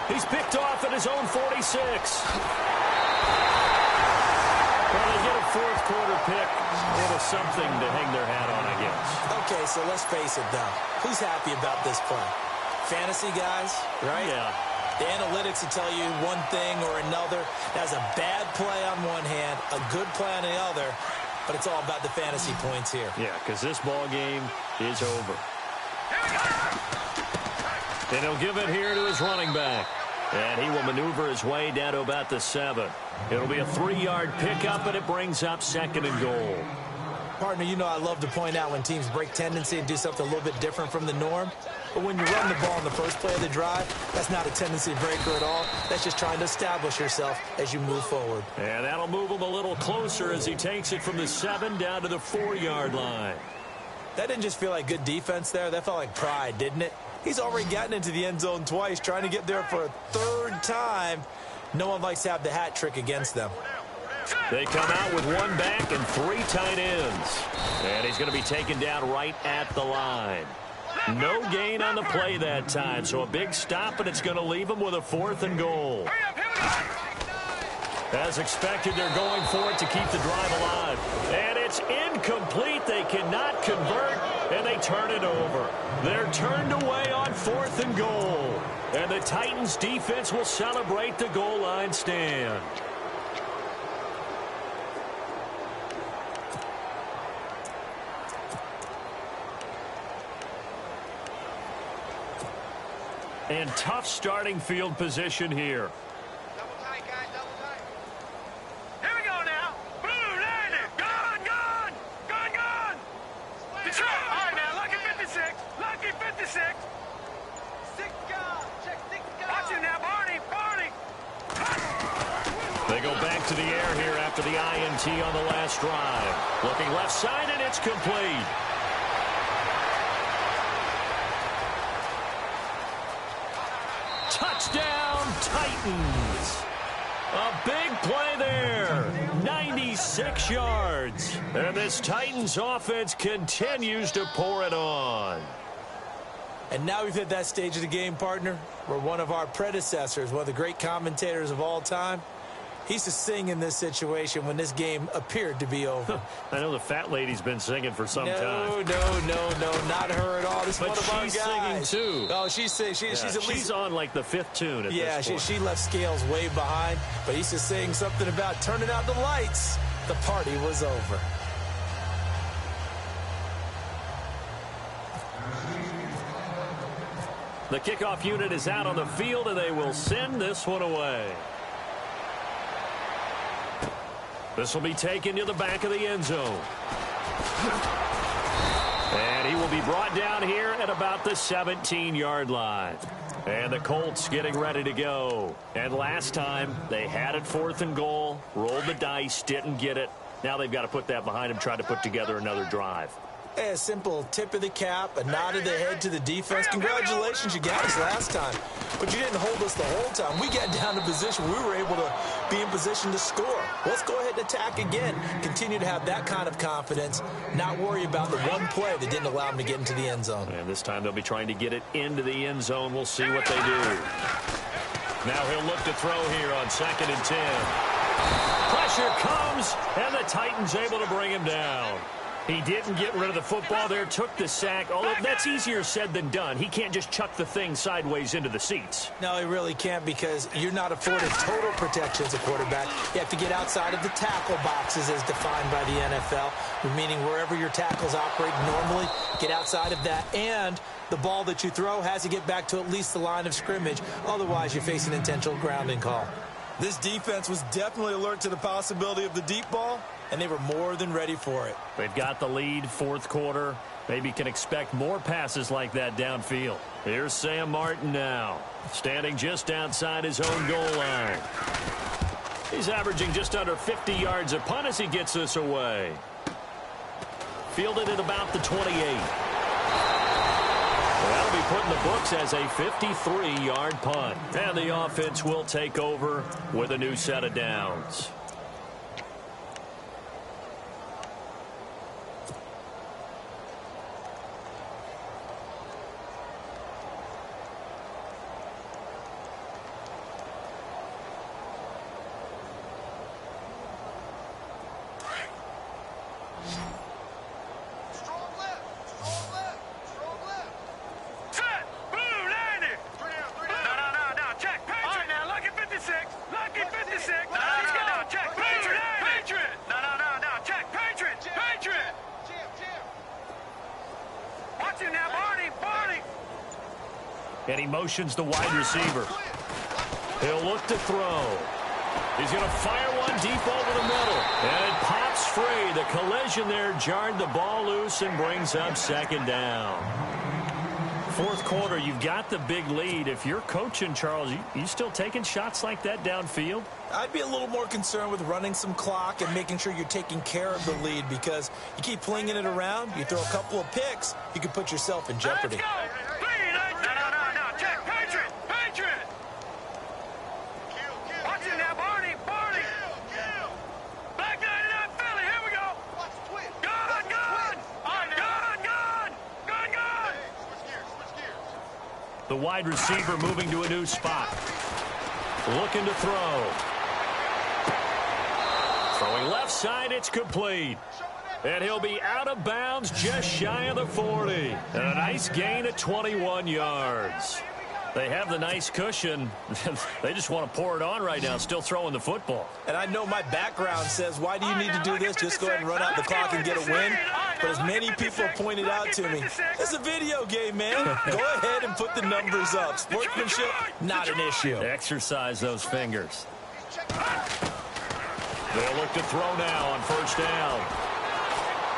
He's picked off at his own 46. Well, they get a 4th quarter pick. It is something to hang their hat on, I guess. Okay, so let's face it, though. Who's happy about this play? Fantasy guys, right? Yeah. The analytics will tell you one thing or another. That's a bad play on one hand, a good play on the other, but it's all about the fantasy points here. Yeah, because this ball game is over. And he'll give it here to his running back. And he will maneuver his way down to about the 7. It'll be a 3-yard pickup, and it brings up 2nd and goal. Partner, you know I love to point out when teams break tendency and do something a little bit different from the norm. But when you run the ball in the first play of the drive, that's not a tendency breaker at all. That's just trying to establish yourself as you move forward. And that'll move him a little closer as he takes it from the 7 down to the 4-yard line. That didn't just feel like good defense there. That felt like pride, didn't it? He's already gotten into the end zone twice, trying to get there for a 3rd time. No one likes to have the hat trick against them. They come out with 1 back and 3 tight ends. And he's going to be taken down right at the line. No gain on the play that time, so a big stop, and it's going to leave him with a 4th and goal. As expected, they're going for it to keep the drive alive. And it's incomplete. They cannot convert, and they turn it over. They're turned away on 4th and goal. And the Titans defense will celebrate the goal line stand. And tough starting field position here. Double tight, guys, double tight. Here we go now. Boom, landed. Gone, gone. Gone, gone. Detroit. All right, now, lucky 56. Lucky 56. Six guard. Check six guard. Watch him now, Barney. Barney. They go back to the air here after the INT on the last drive. Looking left side, and it's complete. Touchdown, Titans. A big play there. 96 yards. And this Titans offense continues to pour it on. And now we've hit that stage of the game, partner, where one of our predecessors, one of the great commentators of all time, he used to sing in this situation when this game appeared to be over. I know the fat lady's been singing for some time. No, not her at all. This is one of our guys. But she's singing too. Oh, she's at least... She's on like the 5th tune at this point. She left Scales way behind, but he used to sing something about turning out the lights. The party was over. The kickoff unit is out on the field, and they will send this one away. This will be taken to the back of the end zone. And he will be brought down here at about the 17-yard line. And the Colts getting ready to go. And last time, they had it 4th and goal, rolled the dice, didn't get it. Now they've got to put that behind them, try to put together another drive. A simple tip of the cap, a nod of the head to the defense. Congratulations, you got us last time. But you didn't hold us the whole time. We got down to position. We were able to be in position to score. Let's go ahead and attack again. Continue to have that kind of confidence. Not worry about the one play that didn't allow them to get into the end zone. And this time they'll be trying to get it into the end zone. We'll see what they do. Now he'll look to throw here on 2nd and 10. Pressure comes, and the Titans able to bring him down. He didn't get rid of the football there, took the sack. Although that's easier said than done. He can't just chuck the thing sideways into the seats. No, he really can't, because you're not afforded total protection as a quarterback. You have to get outside of the tackle boxes as defined by the NFL, meaning wherever your tackles operate normally, get outside of that. And the ball that you throw has to get back to at least the line of scrimmage. Otherwise, you face an intentional grounding call. This defense was definitely alert to the possibility of the deep ball, and they were more than ready for it. They've got the lead, 4th quarter. Maybe can expect more passes like that downfield. Here's Sam Martin now, standing just outside his own goal line. He's averaging just under 50 yards a punt as he gets this away. Fielded at about the 28. That'll be put in the books as a 53-yard punt. And the offense will take over with a new set of downs. And he motions the wide receiver. He'll look to throw. He's going to fire one deep over the middle. And it pops free. The collision there jarred the ball loose and brings up 2nd down. 4th quarter, you've got the big lead. If you're coaching, Charles, you still taking shots like that downfield? I'd be a little more concerned with running some clock and making sure you're taking care of the lead, because you keep flinging it around, you throw a couple of picks, you can put yourself in jeopardy. Let's go. Watch it now, Barney. Back 99, Philly. Here we go. Watch the twist. Gone. Gone. Switch gears. The wide receiver moving to a new spot. Looking to throw. Throwing left side, it's complete. And he'll be out of bounds just shy of the 40. And a nice gain at 21 yards. They have the nice cushion. They just want to pour it on right now, still throwing the football. And I know my background says, why do you need to do this? Just go ahead and run out the clock and get a win. But as many people pointed out to me, it's a video game, man. Go ahead and put the numbers up. Sportsmanship, not an issue. Exercise those fingers. They'll look to throw now on first down.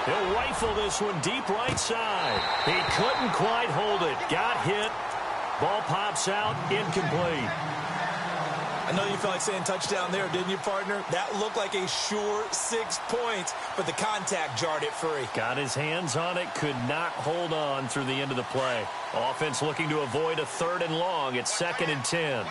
He'll rifle this one deep right side. He couldn't quite hold it. Got hit. Ball pops out. Incomplete. I know you felt like saying touchdown there, didn't you, partner? That looked like a sure 6 points, but the contact jarred it free. Got his hands on it. Could not hold on through the end of the play. Offense looking to avoid a 3rd and long. It's 2nd and 10.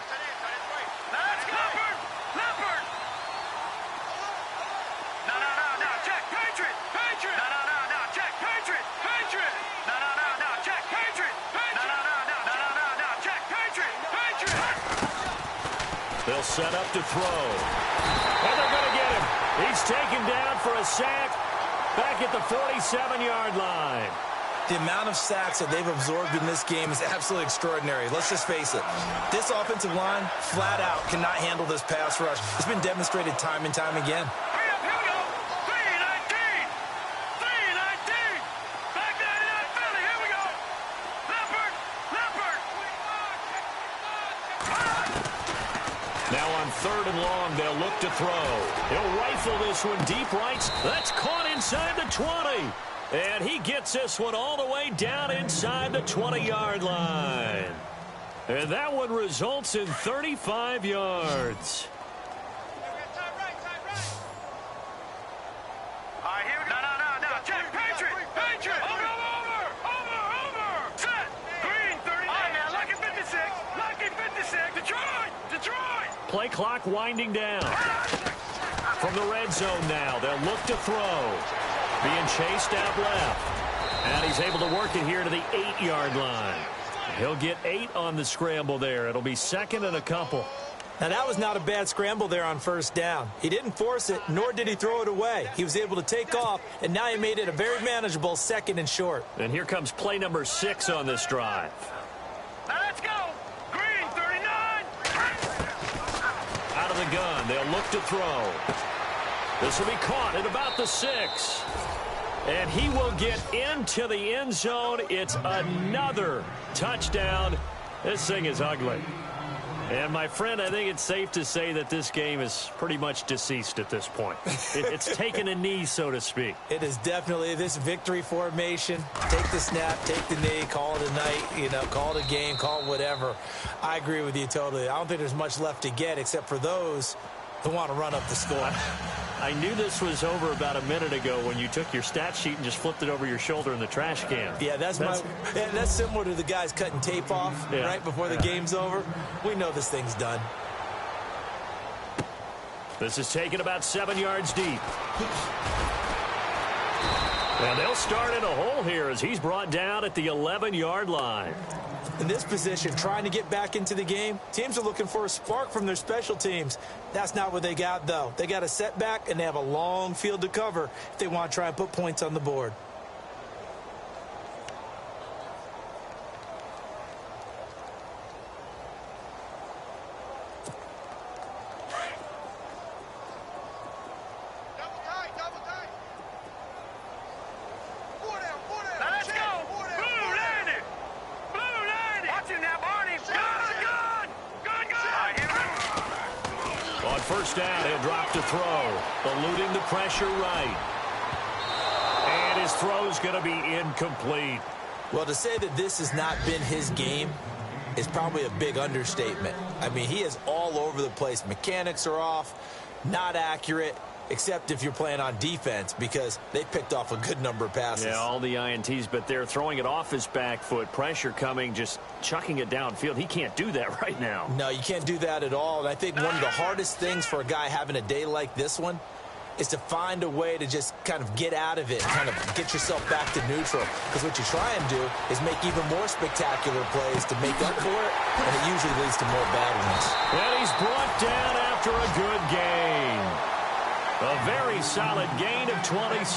They'll set up to throw. And they're going to get him. He's taken down for a sack back at the 47-yard line. The amount of sacks that they've absorbed in this game is absolutely extraordinary. Let's just face it. This offensive line, flat out, cannot handle this pass rush. It's been demonstrated time and time again. Now on 3rd and long, they'll look to throw. He'll rifle this one deep right. That's caught inside the 20. And he gets this one all the way down inside the 20-yard line. And that one results in 35 yards. Play clock winding down. From the red zone now, they'll look to throw. Being chased out left. And he's able to work it here to the 8-yard line. He'll get 8 on the scramble there. It'll be 2nd and a couple. Now, that was not a bad scramble there on first down. He didn't force it, nor did he throw it away. He was able to take off, and now he made it a very manageable 2nd and short. And here comes play number 6 on this drive. Let's go. Green 39. Out of the gun, they'll look to throw. This will be caught at about the 6. And he will get into the end zone. It's another touchdown. This thing is ugly. And, my friend, I think it's safe to say that this game is pretty much deceased at this point. It's taken a knee, so to speak. It is definitely this victory formation. Take the snap, take the knee, call it a night, call it a game, call it whatever. I agree with you totally. I don't think there's much left to get except for those who want to run up the score. I knew this was over about a minute ago when you took your stat sheet and just flipped it over your shoulder in the trash can. Yeah, that's similar to the guys cutting tape off right before the game's over. We know this thing's done. This is taken about 7 yards deep. And they'll start in a hole here as he's brought down at the 11-yard line. In this position, trying to get back into the game, teams are looking for a spark from their special teams. That's not what they got, though. They got a setback, and they have a long field to cover if they want to try and put points on the board. First down, he'll drop to throw. Eluding the pressure right. And his throw's going to be incomplete. Well, to say that this has not been his game is probably a big understatement. I mean, he is all over the place. Mechanics are off, not accurate, except if you're playing on defense because they picked off a good number of passes. Yeah, all the INTs, but they're throwing it off his back foot. Pressure coming, just chucking it downfield. He can't do that right now. No, you can't do that at all. And I think one of the hardest things for a guy having a day like this one is to find a way to just kind of get out of it, kind of get yourself back to neutral. Because what you try and do is make even more spectacular plays to make up for it, and it usually leads to more bad ones. And he's brought down after a good gain. A very solid gain of 27.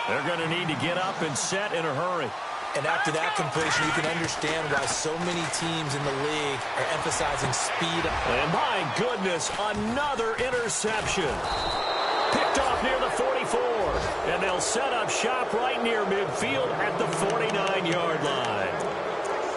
They're going to need to get up and set in a hurry. And after that completion, you can understand why so many teams in the league are emphasizing speed. And my goodness, another interception. Picked off near the 44. And they'll set up shop right near midfield at the 49-yard line.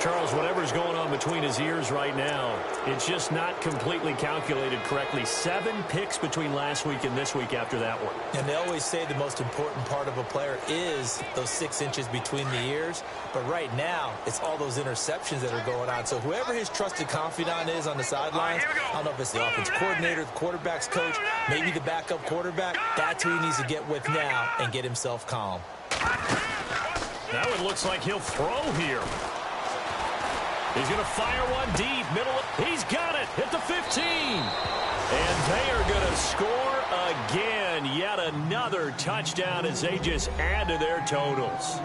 Charles, whatever's going on between his ears right now, it's just not completely calculated correctly. 7 picks between last week and this week after that one. And they always say the most important part of a player is those 6 inches between the ears. But right now, it's all those interceptions that are going on. So whoever his trusted confidant is on the sidelines, I don't know if it's the offense coordinator, the quarterback's coach, maybe the backup quarterback, that's who he needs to get with now and get himself calm. That one looks like he'll throw here. He's going to fire one deep, middle. He's got it at the 15. And they are going to score again. Yet another touchdown as they just add to their totals.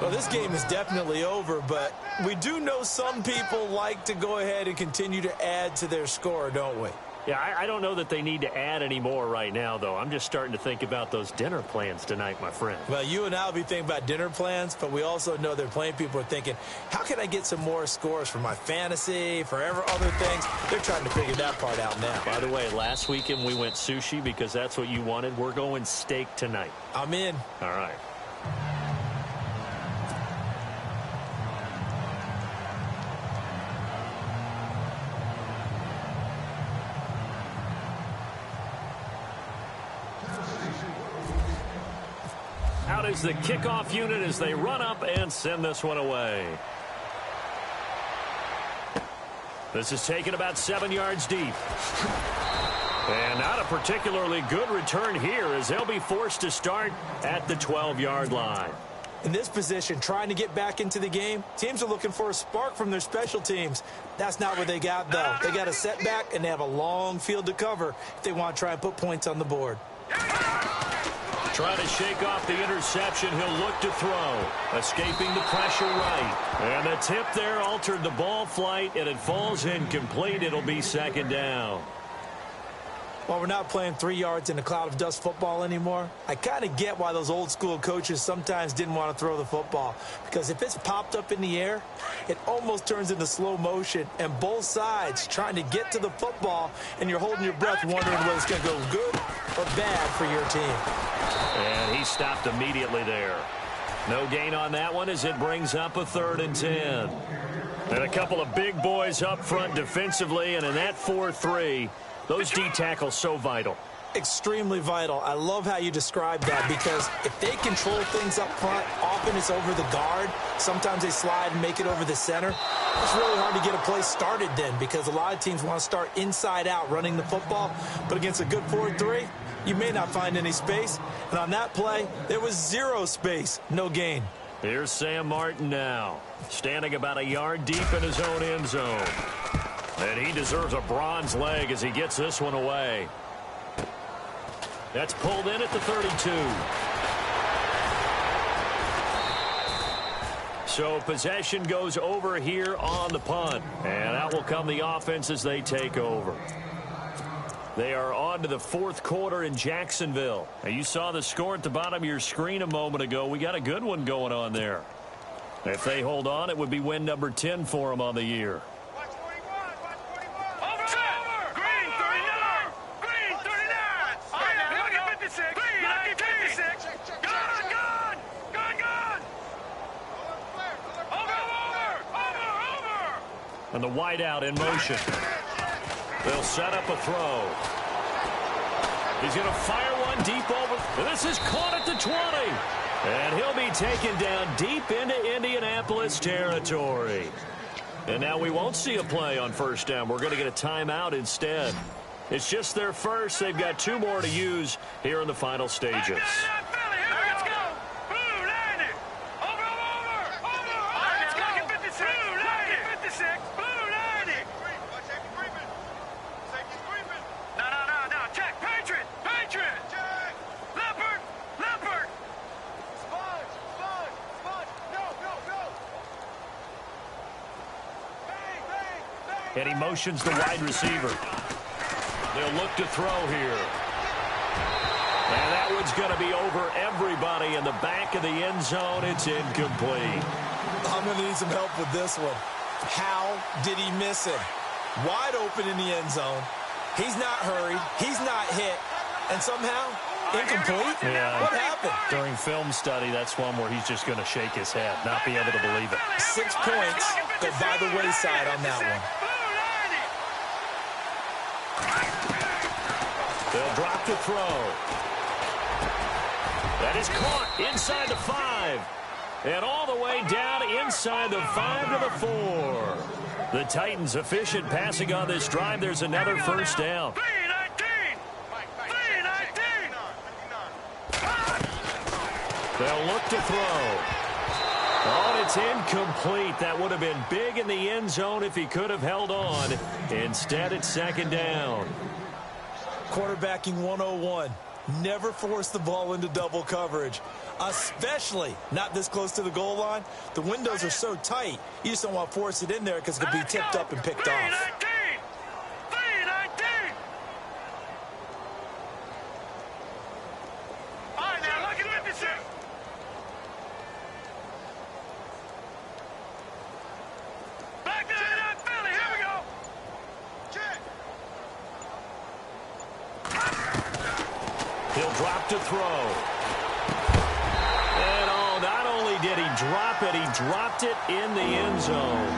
Well, this game is definitely over, but we do know some people like to go ahead and continue to add to their score, don't we? Yeah, I don't know that they need to add any more right now, though. I'm just starting to think about those dinner plans tonight, my friend. Well, you and I will be thinking about dinner plans, but we also know they're playing people are thinking, how can I get some more scores for my fantasy, for other things? They're trying to figure that part out now. By the way, last weekend we went sushi because that's what you wanted. We're going steak tonight. I'm in. All right. Out is the kickoff unit as they run up and send this one away. This is taken about 7 yards deep. And not a particularly good return here as they'll be forced to start at the 12-yard line. In this position, trying to get back into the game, teams are looking for a spark from their special teams. That's not what they got, though. They got a setback, and they have a long field to cover if they want to try and put points on the board. Trying to shake off the interception. He'll look to throw. Escaping the pressure right. And the tip there altered the ball flight, and it falls incomplete. It'll be second down. Well, we're not playing 3 yards in a cloud of dust football anymore. I kind of get why those old school coaches sometimes didn't want to throw the football. Because if it's popped up in the air, it almost turns into slow motion. And both sides trying to get to the football, and you're holding your breath wondering whether it's going to go good or bad for your team. And he stopped immediately there. No gain on that one as it brings up a 3rd and 10. And a couple of big boys up front defensively, and in that 4-3, those D tackles so vital. Extremely vital. I love how you describe that because if they control things up front, often it's over the guard. Sometimes they slide and make it over the center. It's really hard to get a play started then because a lot of teams want to start inside out running the football. But against a good 4-3, you may not find any space. And on that play, there was 0 space, no gain. Here's Sam Martin now, standing about a yard deep in his own end zone. And he deserves a bronze leg as he gets this one away. That's pulled in at the 32. So possession goes over here on the punt. And out will come the offense as they take over. They are on to the 4th quarter in Jacksonville. And you saw the score at the bottom of your screen a moment ago. We got a good one going on there. If they hold on, it would be win number 10 for them on the year. And the wideout in motion. They'll set up a throw. He's going to fire one deep over. And this is caught at the 20. And he'll be taken down deep into Indianapolis territory. And now we won't see a play on 1st down. We're going to get a timeout instead. It's just their first. They've got 2 more to use here in the final stages. And he motions the wide receiver. They'll look to throw here. And that one's going to be over everybody in the back of the end zone. It's incomplete. I'm going to need some help with this one. How did he miss it? Wide open in the end zone. He's not hurried. He's not hit. And somehow Incomplete? Yeah. What happened? During film study, that's one where he's just going to shake his head, not be able to believe it. 6 points go by the wayside on that one. They'll drop to throw. That is caught inside the 5. And all the way down inside the 5 to the 4. The Titans efficient passing on this drive. There's another first down. They'll look to throw. Oh, and it's incomplete. That would have been big in the end zone if he could have held on. Instead, it's second down. Quarterbacking 101. Never force the ball into double coverage, especially not this close to the goal line. The windows are so tight, you just don't want to force it in there because it could be tipped up and picked off. He'll drop to throw. And oh, not only did he drop it, he dropped it in the end zone.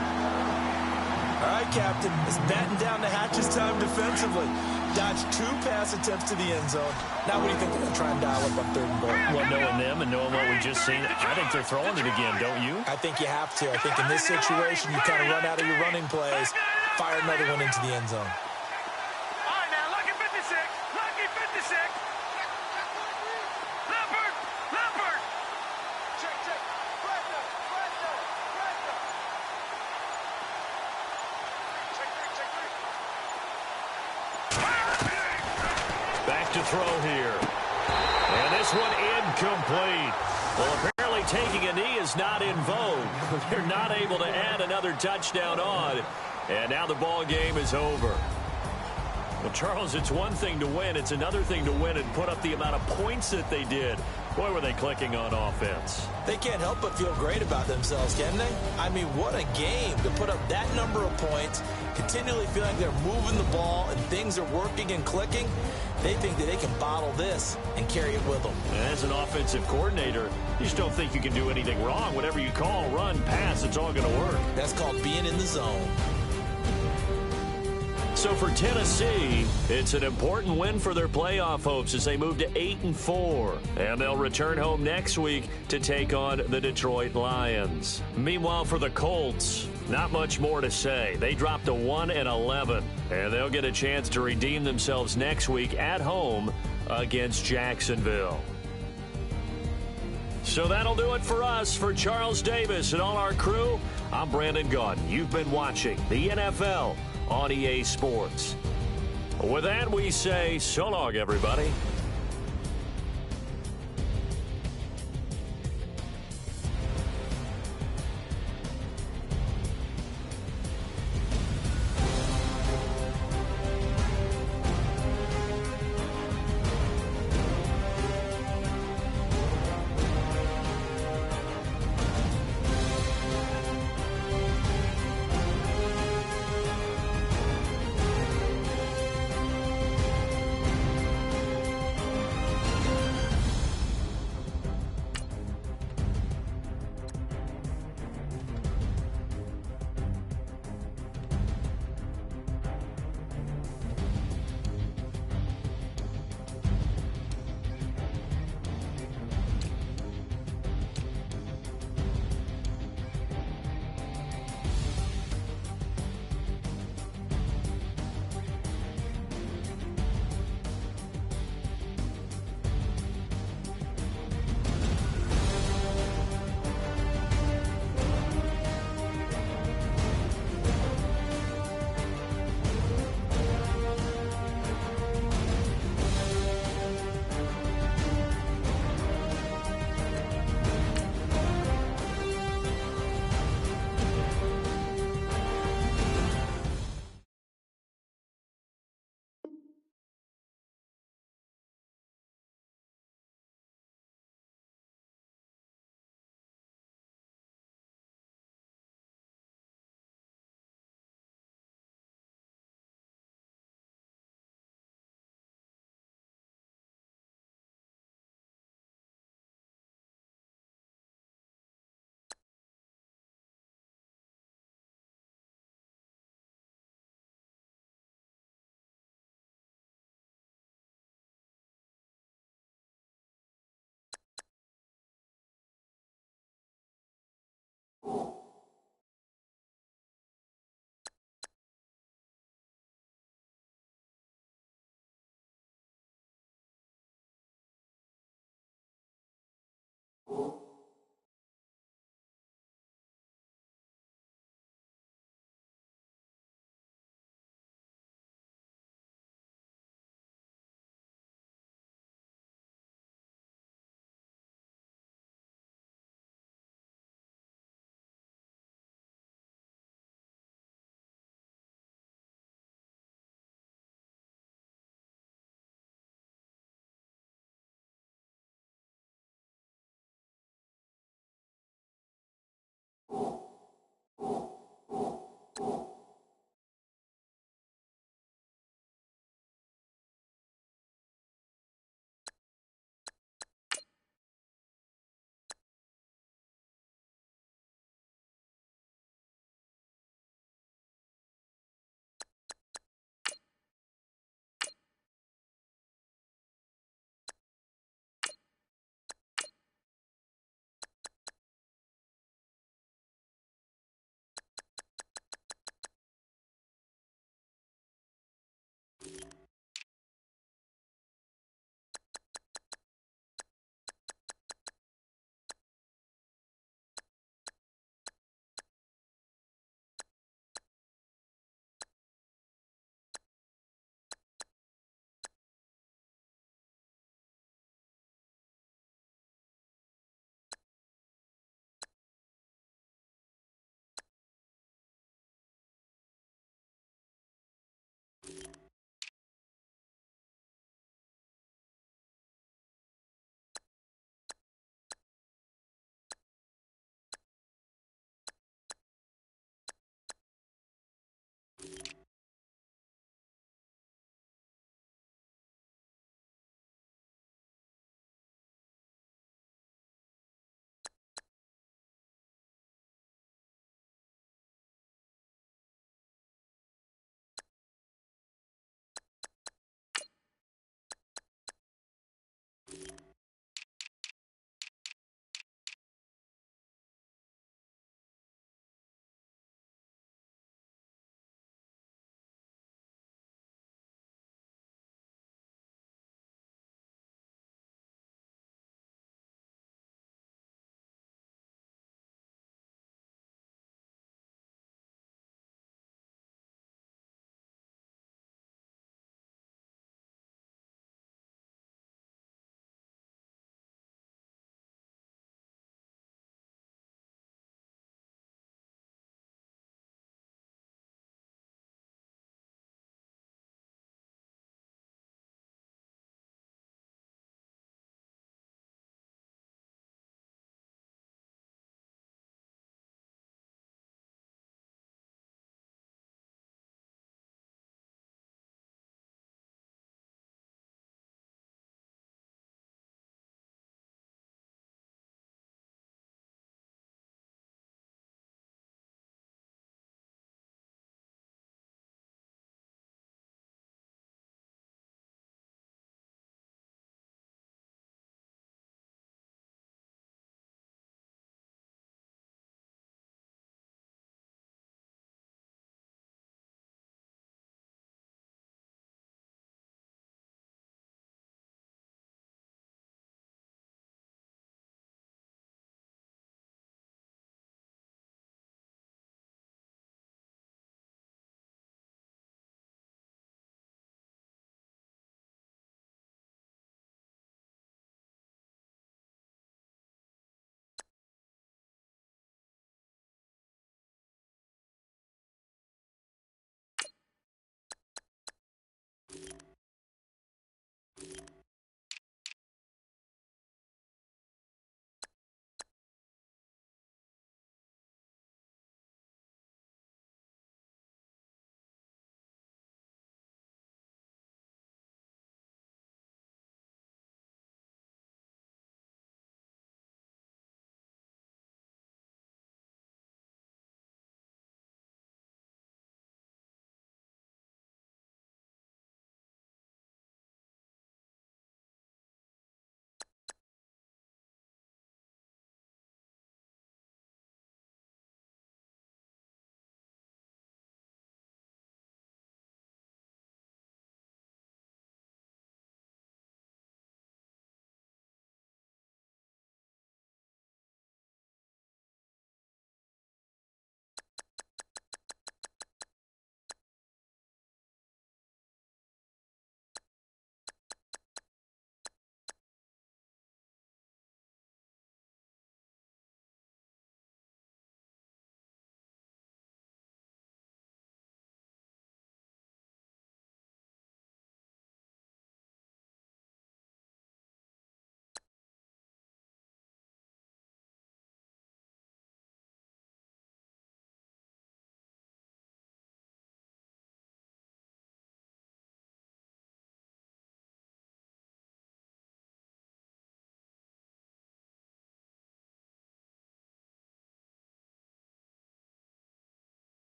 All right, Captain, it's batten down the hatches time defensively. Dodged 2 pass attempts to the end zone. Now what do you think they're going to try and dial up on 3rd and goal? Well, knowing them and knowing what we just seen, I think they're throwing it again, don't you? I think you have to. I think in this situation, you kind of run out of your running plays, fire another one into the end zone. To throw here. And this one incomplete. Well, apparently taking a knee is not in vogue. They're not able to add another touchdown on. And now the ball game is over. Well, Charles, it's one thing to win. It's another thing to win and put up the amount of points that they did. Boy, were they clicking on offense. They can't help but feel great about themselves, can they? I mean, what a game to put up that number of points, continually feeling like they're moving the ball and things are working and clicking. They think that they can bottle this and carry it with them. As an offensive coordinator, you just don't think you can do anything wrong. Whatever you call, run, pass, it's all going to work. That's called being in the zone. So for Tennessee, it's an important win for their playoff hopes as they move to 8-4. And they'll return home next week to take on the Detroit Lions. Meanwhile, for the Colts, not much more to say. They dropped to 1-11, and they'll get a chance to redeem themselves next week at home against Jacksonville. So that'll do it for us. For Charles Davis and all our crew, I'm Brandon Gaudin. You've been watching the NFL on EA Sports. With that, we say so long, everybody.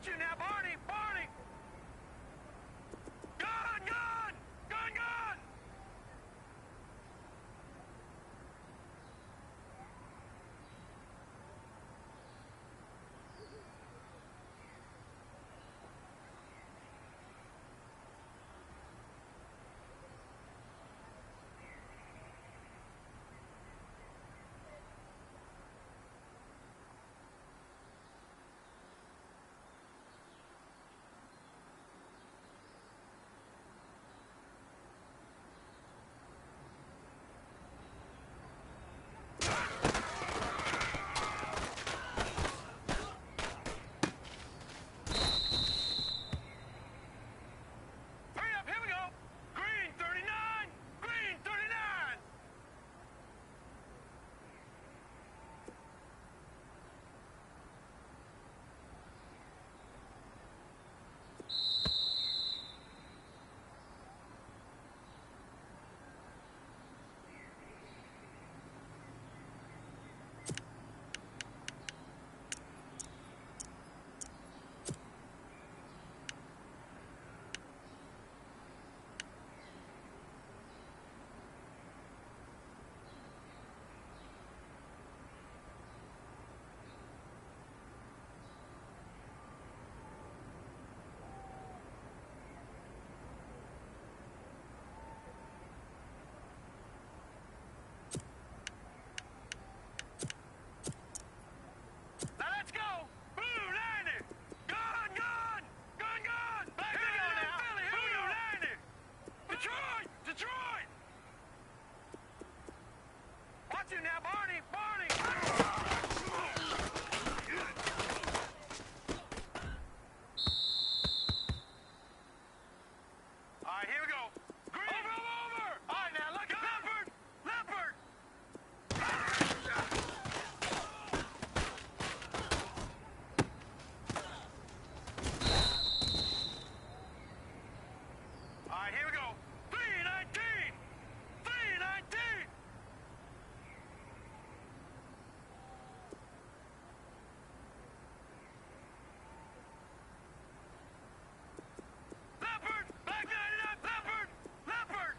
Watch you now, Barney! Barney! Gun! Gun! Gun! Gun! Now, Barney! Barney! All right, here we go. Green! Over! All right, now, look at Leopard! Leopard! All right, here we go. 319! 319! Leopard! Back 99! Leopard! Leopard!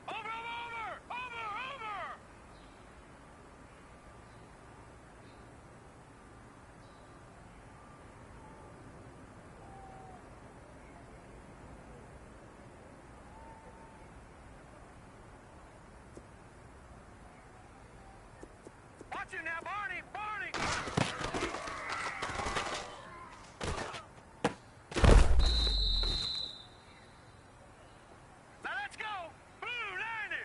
Over! Over! Over! Over! Watch you now, Barney! Barney! Now let's go! Blue 90!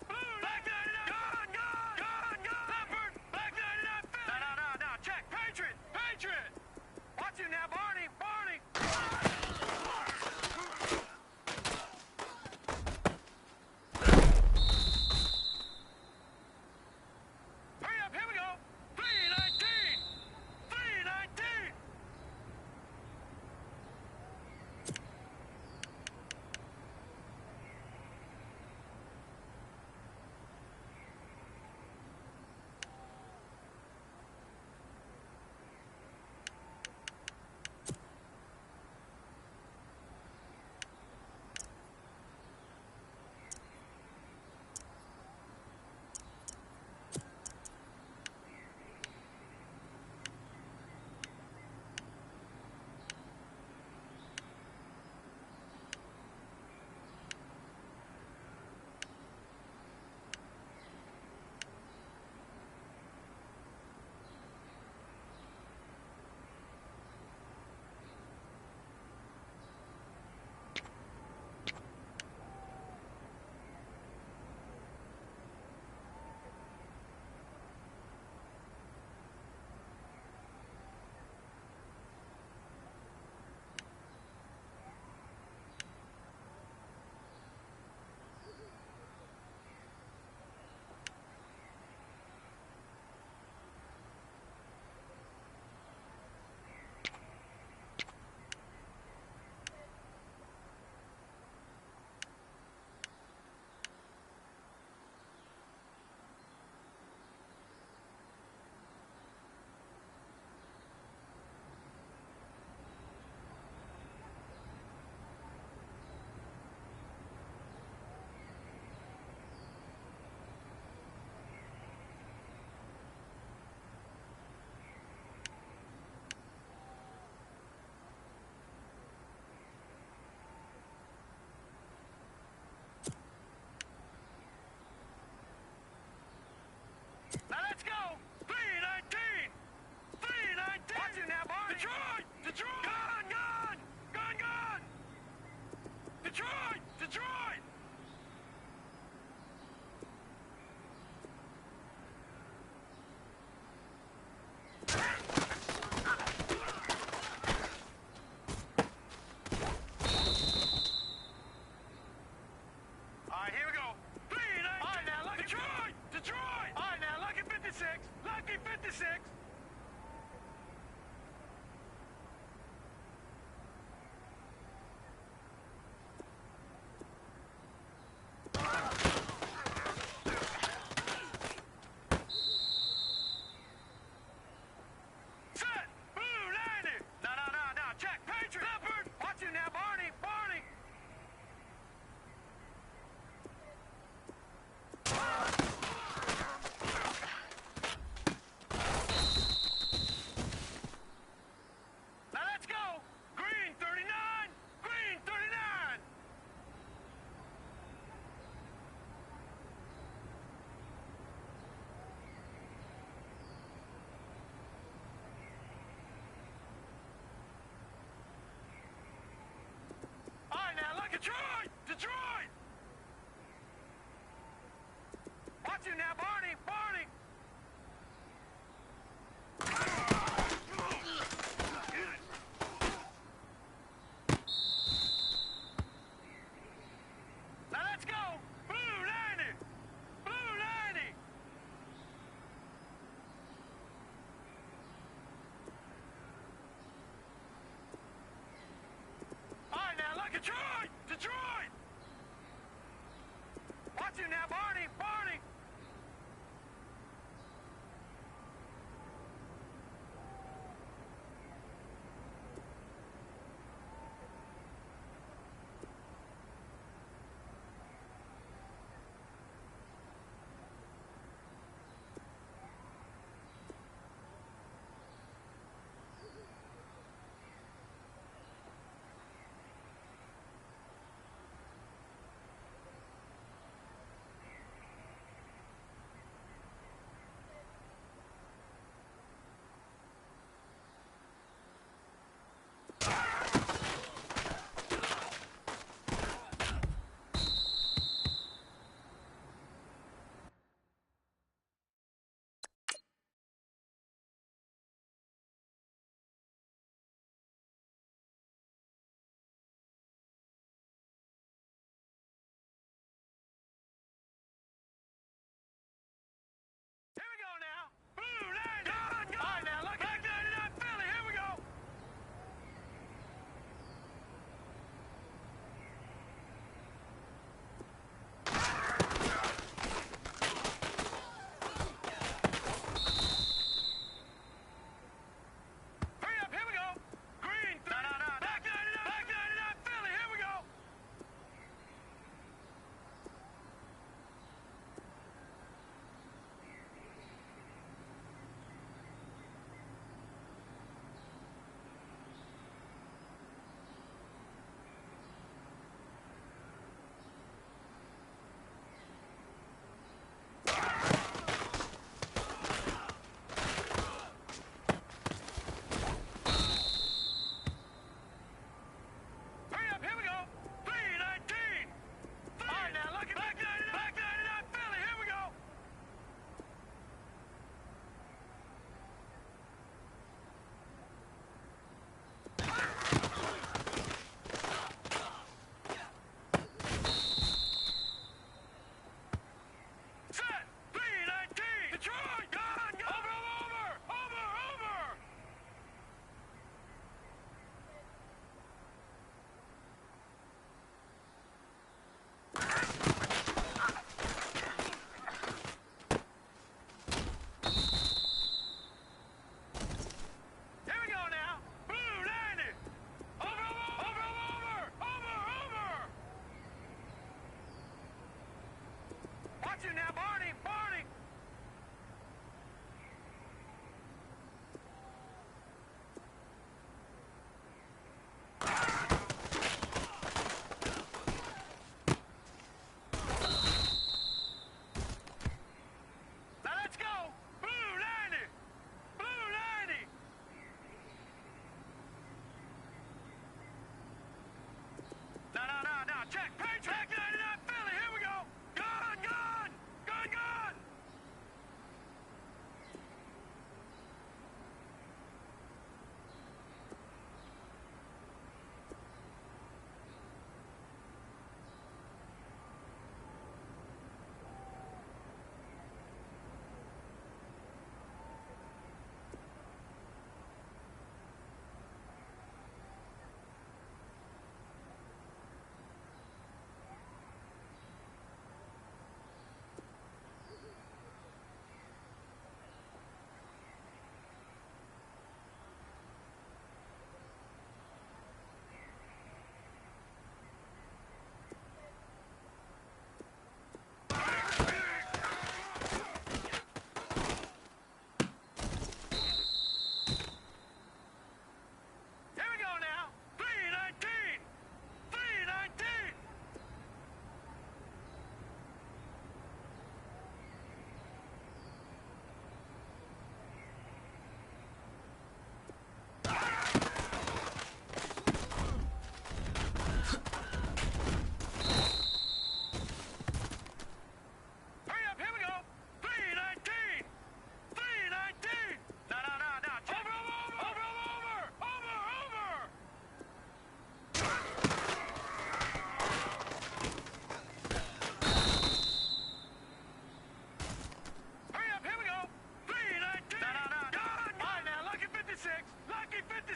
Blue Black 99! Gun! Gun! Gun! Gun! Leopard! Black 99! Philly! No! Check! Patriot! Patriot! Watch you now, Barney! Barney! Hurry up! Here we go!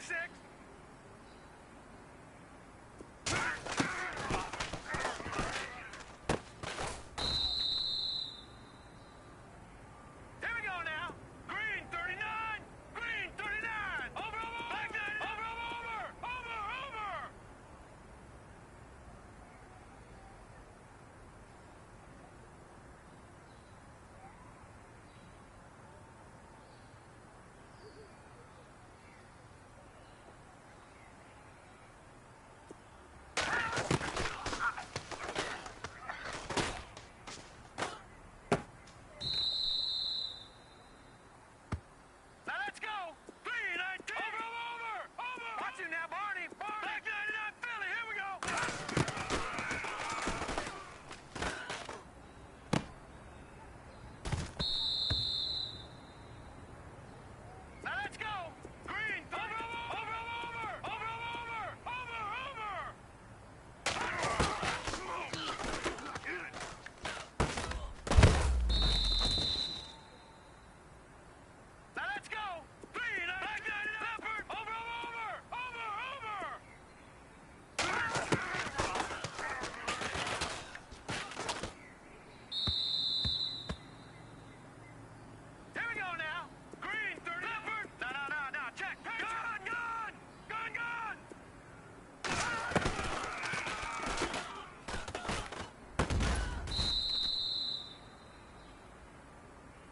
56. Here we go now. Green 39. Green 39. Over, over. Black 90. Over, over, over. Over, over. Now let's go. Green 19. Over, over, over. Over. Watch it now, Barney. Barney. Black 99 Philly. Here we go. Now let's go. Green 30. Over, over, over. Over, over, over. Over, over. Now let's go. Green 99 Leopard. Over, over, over. Over, over. Here we go now. Green 30 Leopard. No, no, no, no. Check. Gun, gun. Gun, gun.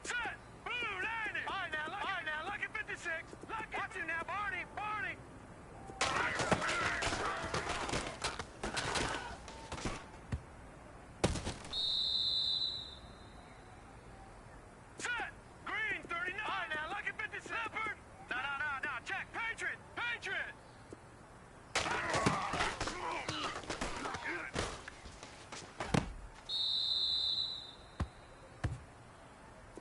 Set. Blue 90. All right, now, lucky 56. Lucky. Watch it now, Barney. Barney. Set. Green 39. All right, now, lucky 56. Leopard. No, no, no, no. Check. Patriot. Patriot.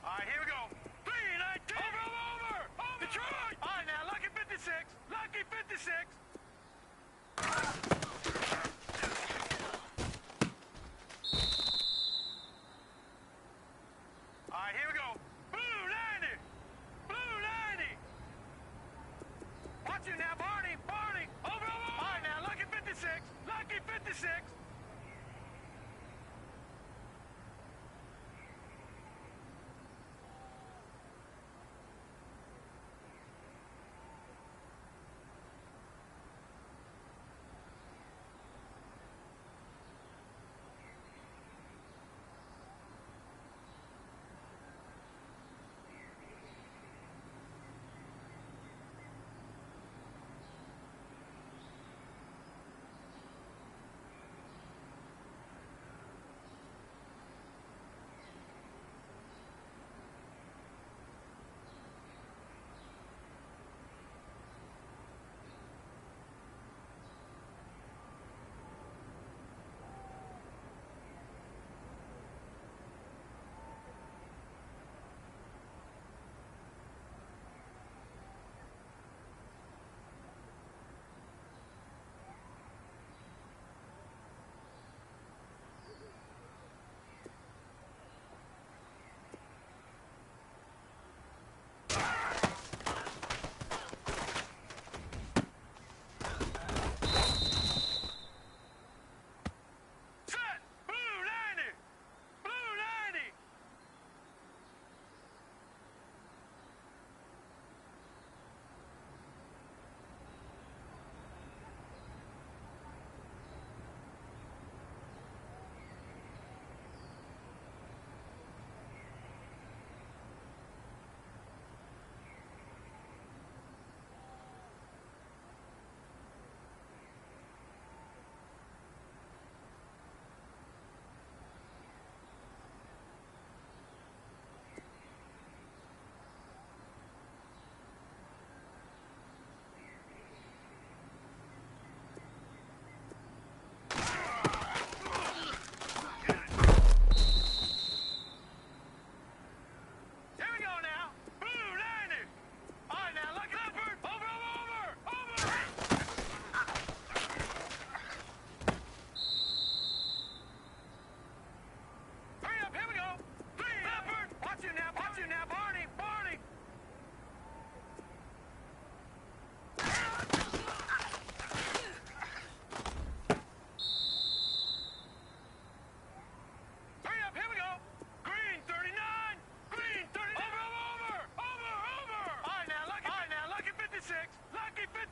All right, here we go. 319. Over, over, over. Detroit. All right, now, lucky 56. Lucky 56. All right, here we go. Blue 90. Blue 90. Watch it now, Barney. Barney. Over, over. All right, now, lucky 56. Lucky 56.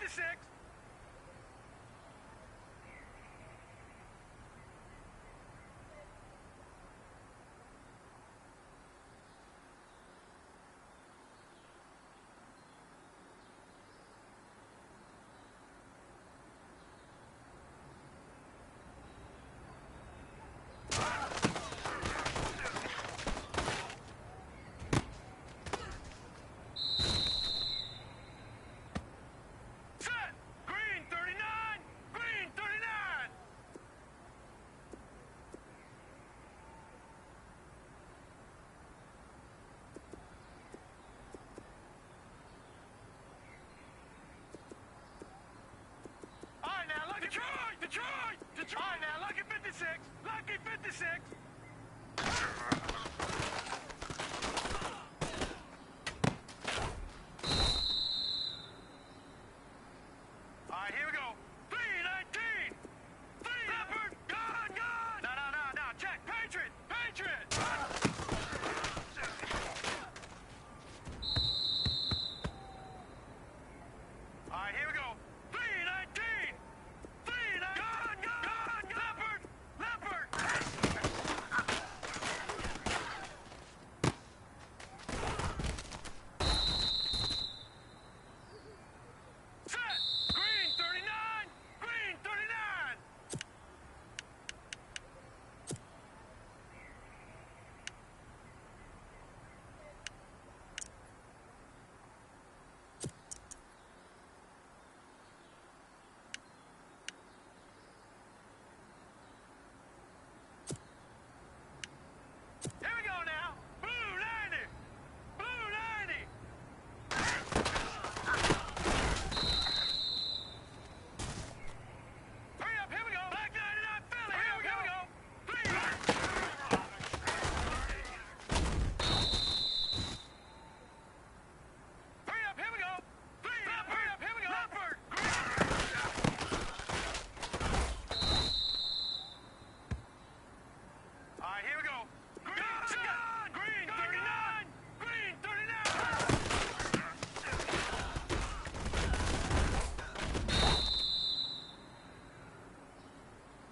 56. Detroit! All right, now, lucky 56. Lucky 56. All right, here we go. 319. 3 Leopard. Gone, gone. No. Check. Patriot. Patriot. All right, here we go. 319. 319. Gone. Leopard. Leopard. Set. Green 39. Green 39. Here we go now. Blue 90. Blue 90. Hurry up, here we go. Black 99 Philly. Here we go. 3. Hurry up, here we go. 3. Hurry up, here we go. Leopard. All right, here we go. Green 39. Green 39.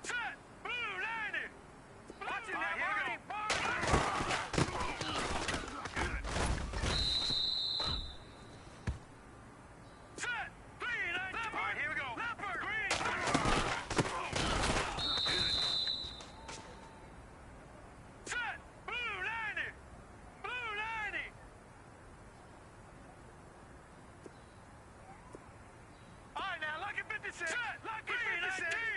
Set. Blue 90. Watch it now, Marty. Set. 319. All right, here we go. Leopard. Green. Set. Blue 90. Blue 90. All right, now, lucky 56. Set. Lucky 56.